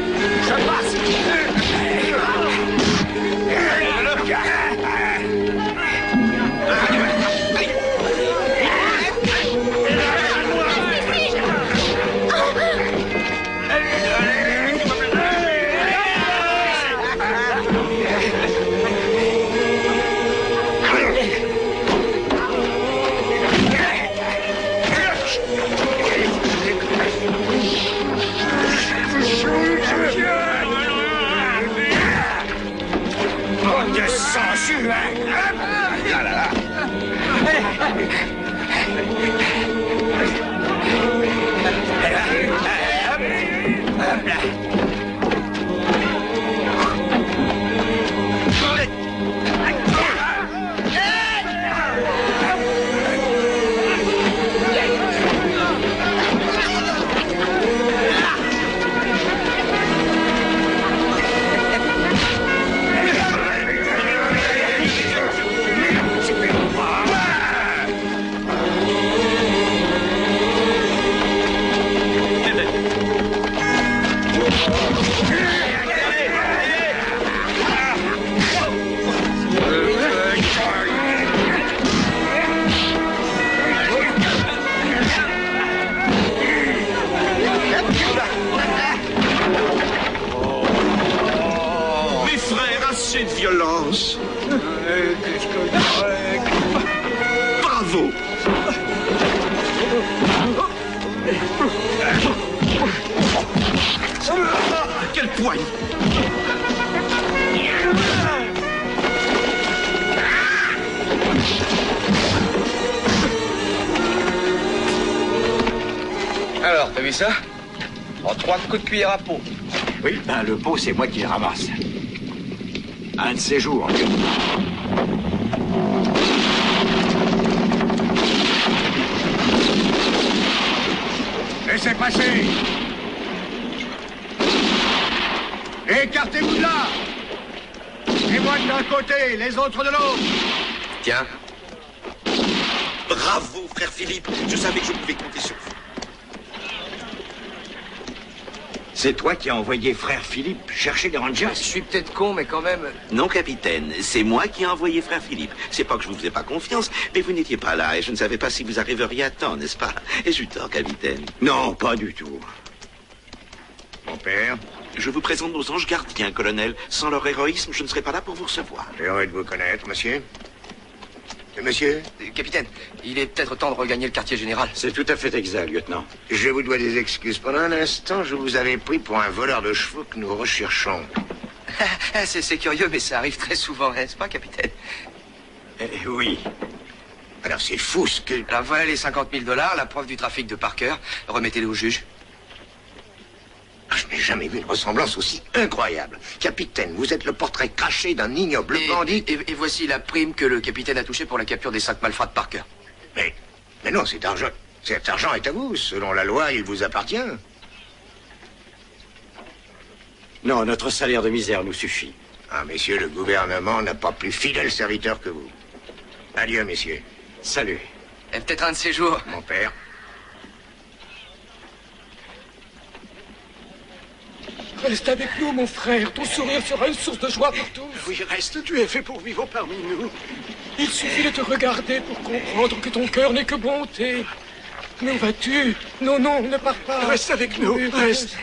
Je passe! De sang juin! Là, là, là! Mes frères, assez de violence. Bravo. Quel poigne! Alors, t'as vu ça? En 3 coups de cuillère à peau. Oui, ben le pot, c'est moi qui le ramasse. Un de ces jours. Laissez passer. Écartez-vous de là. Les moines d'un côté, les autres de l'autre. Tiens. Bravo, frère Philippe. Je savais que je pouvais compter sur vous. C'est toi qui as envoyé frère Philippe chercher les Rangers? Je suis peut-être con, mais quand même... Non, capitaine, c'est moi qui ai envoyé frère Philippe. C'est pas que je vous faisais pas confiance, mais vous n'étiez pas là et je ne savais pas si vous arriveriez à temps, n'est-ce pas? Ai-je eu tort, capitaine? Non, pas du tout. Mon père, je vous présente nos anges gardiens, colonel. Sans leur héroïsme, je ne serais pas là pour vous recevoir. J'ai heureux de vous connaître, monsieur. Monsieur? Capitaine, il est peut-être temps de regagner le quartier général. C'est tout à fait exact, lieutenant. Je vous dois des excuses. Pendant un instant, je vous avais pris pour un voleur de chevaux que nous recherchons. C'est curieux, mais ça arrive très souvent, n'est-ce pas, capitaine? Oui. Alors c'est fou ce que... Alors voilà les 50 000 $, la preuve du trafic de Parker. Remettez-les au juge. Je n'ai jamais vu une ressemblance aussi incroyable. Capitaine, vous êtes le portrait craché d'un ignoble bandit. Et voici la prime que le capitaine a touchée pour la capture des 5 malfrats de Parker. Mais non, cet argent est à vous. Selon la loi, il vous appartient. Non, notre salaire de misère nous suffit. Ah, messieurs, le gouvernement n'a pas plus fidèle serviteur que vous. Adieu, messieurs. Salut. Et peut-être un de ces jours. Mon père. Reste avec nous, mon frère. Ton sourire sera une source de joie pour tous. Oui, reste. Tu es fait pour vivre parmi nous. Il suffit de te regarder pour comprendre que ton cœur n'est que bonté. Mais où vas-tu? Non, non, ne pars pas. Reste avec nous, reste.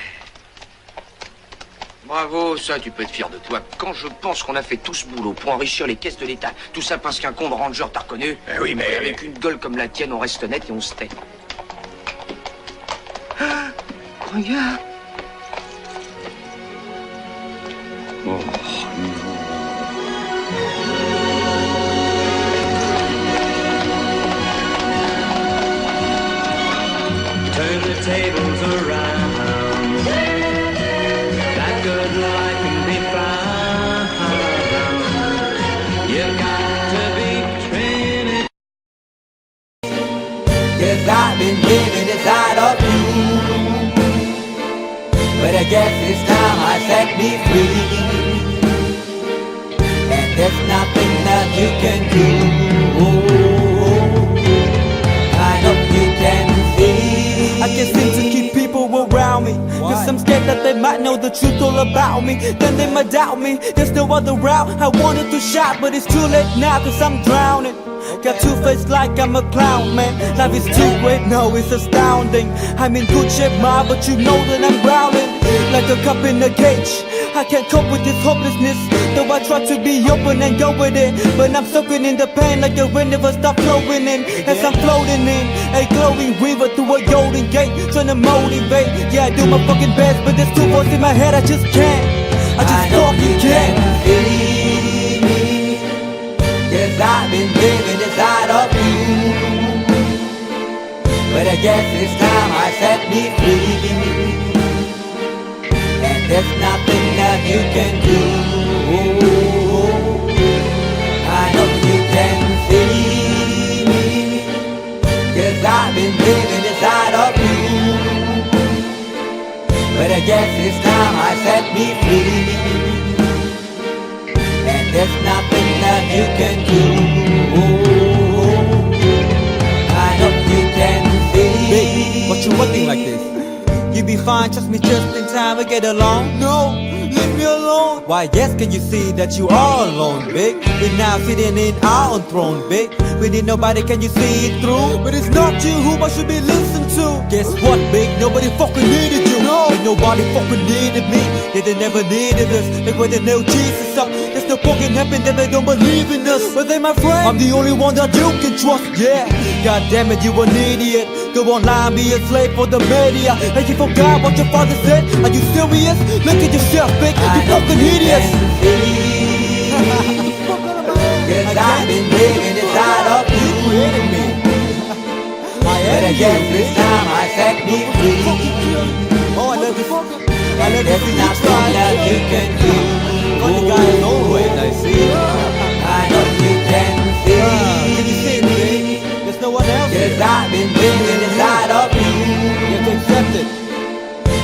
Bravo, ça, tu peux être fier de toi. Quand je pense qu'on a fait tout ce boulot pour enrichir les caisses de l'État, tout ça parce qu'un con de ranger t'a reconnu. Oui, mais... Avec une gueule comme la tienne, on reste honnête et on se tait. Ah, regarde. Oh, Turn the tables around. That good life can be found. You've got to be Trinity. Yes, I've been living inside of you, but I guess it's time I set me free. And there's nothing that you can do. I know you can see. I can't seem to keep people around me, cause I'm scared that they might know the truth all about me. Then they might doubt me, there's no other route. I wanted to shout, but it's too late now, cause I'm drowning. Got two face like I'm a clown, man. Life is too great, no, it's astounding. I'm in good shape, ma, but you know that I'm drowning like a cup in a cage. I can't cope with this hopelessness, though I try to be open and go with it. But I'm soaking in the pain like the wind never stop flowing in. As I'm floating in a glowing river through a golden gate, trying to motivate. Yeah, I do my fucking best, but there's two voices in my head, I just can't. I just fucking can't. Cause I've been living inside of you, but I guess it's time I set me free. And there's nothing that you can do. I know you can see me, cause I've been living inside of you, but I guess it's time I set me free. And there's nothing that you can do. I know you can see. Baby, what you looking like this? You be fine, trust me, just in time we get along. No, leave me alone. Why yes, can you see that you are alone, big? We're now sitting in our own throne, big. We need nobody, can you see it through? But it's not you who I should be listening to. Guess what, big? Nobody fucking needed you. No, and nobody fucking needed me. Yeah, they never needed us. Like when they nailed Jesus up, there's no fucking happen that they don't believe in us. But they my friend, I'm the only one that you can trust. Yeah, god damn it, you an idiot. Go online, be a slave for the media. And you forgot what your father said. Are you serious? Look at yourself, big. You fucking idiots. Cause I've been living inside of you, but I guess this time I set me free. Oh, I love this. I love this. There's nothing that you can do. Funny guy is always, I see. I know you can see. Can you see it, baby? There's no one else. Cause I've been living inside of you. You have to accept it.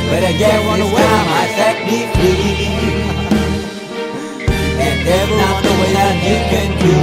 But I guess this time I set me free. And there's nothing that you can do.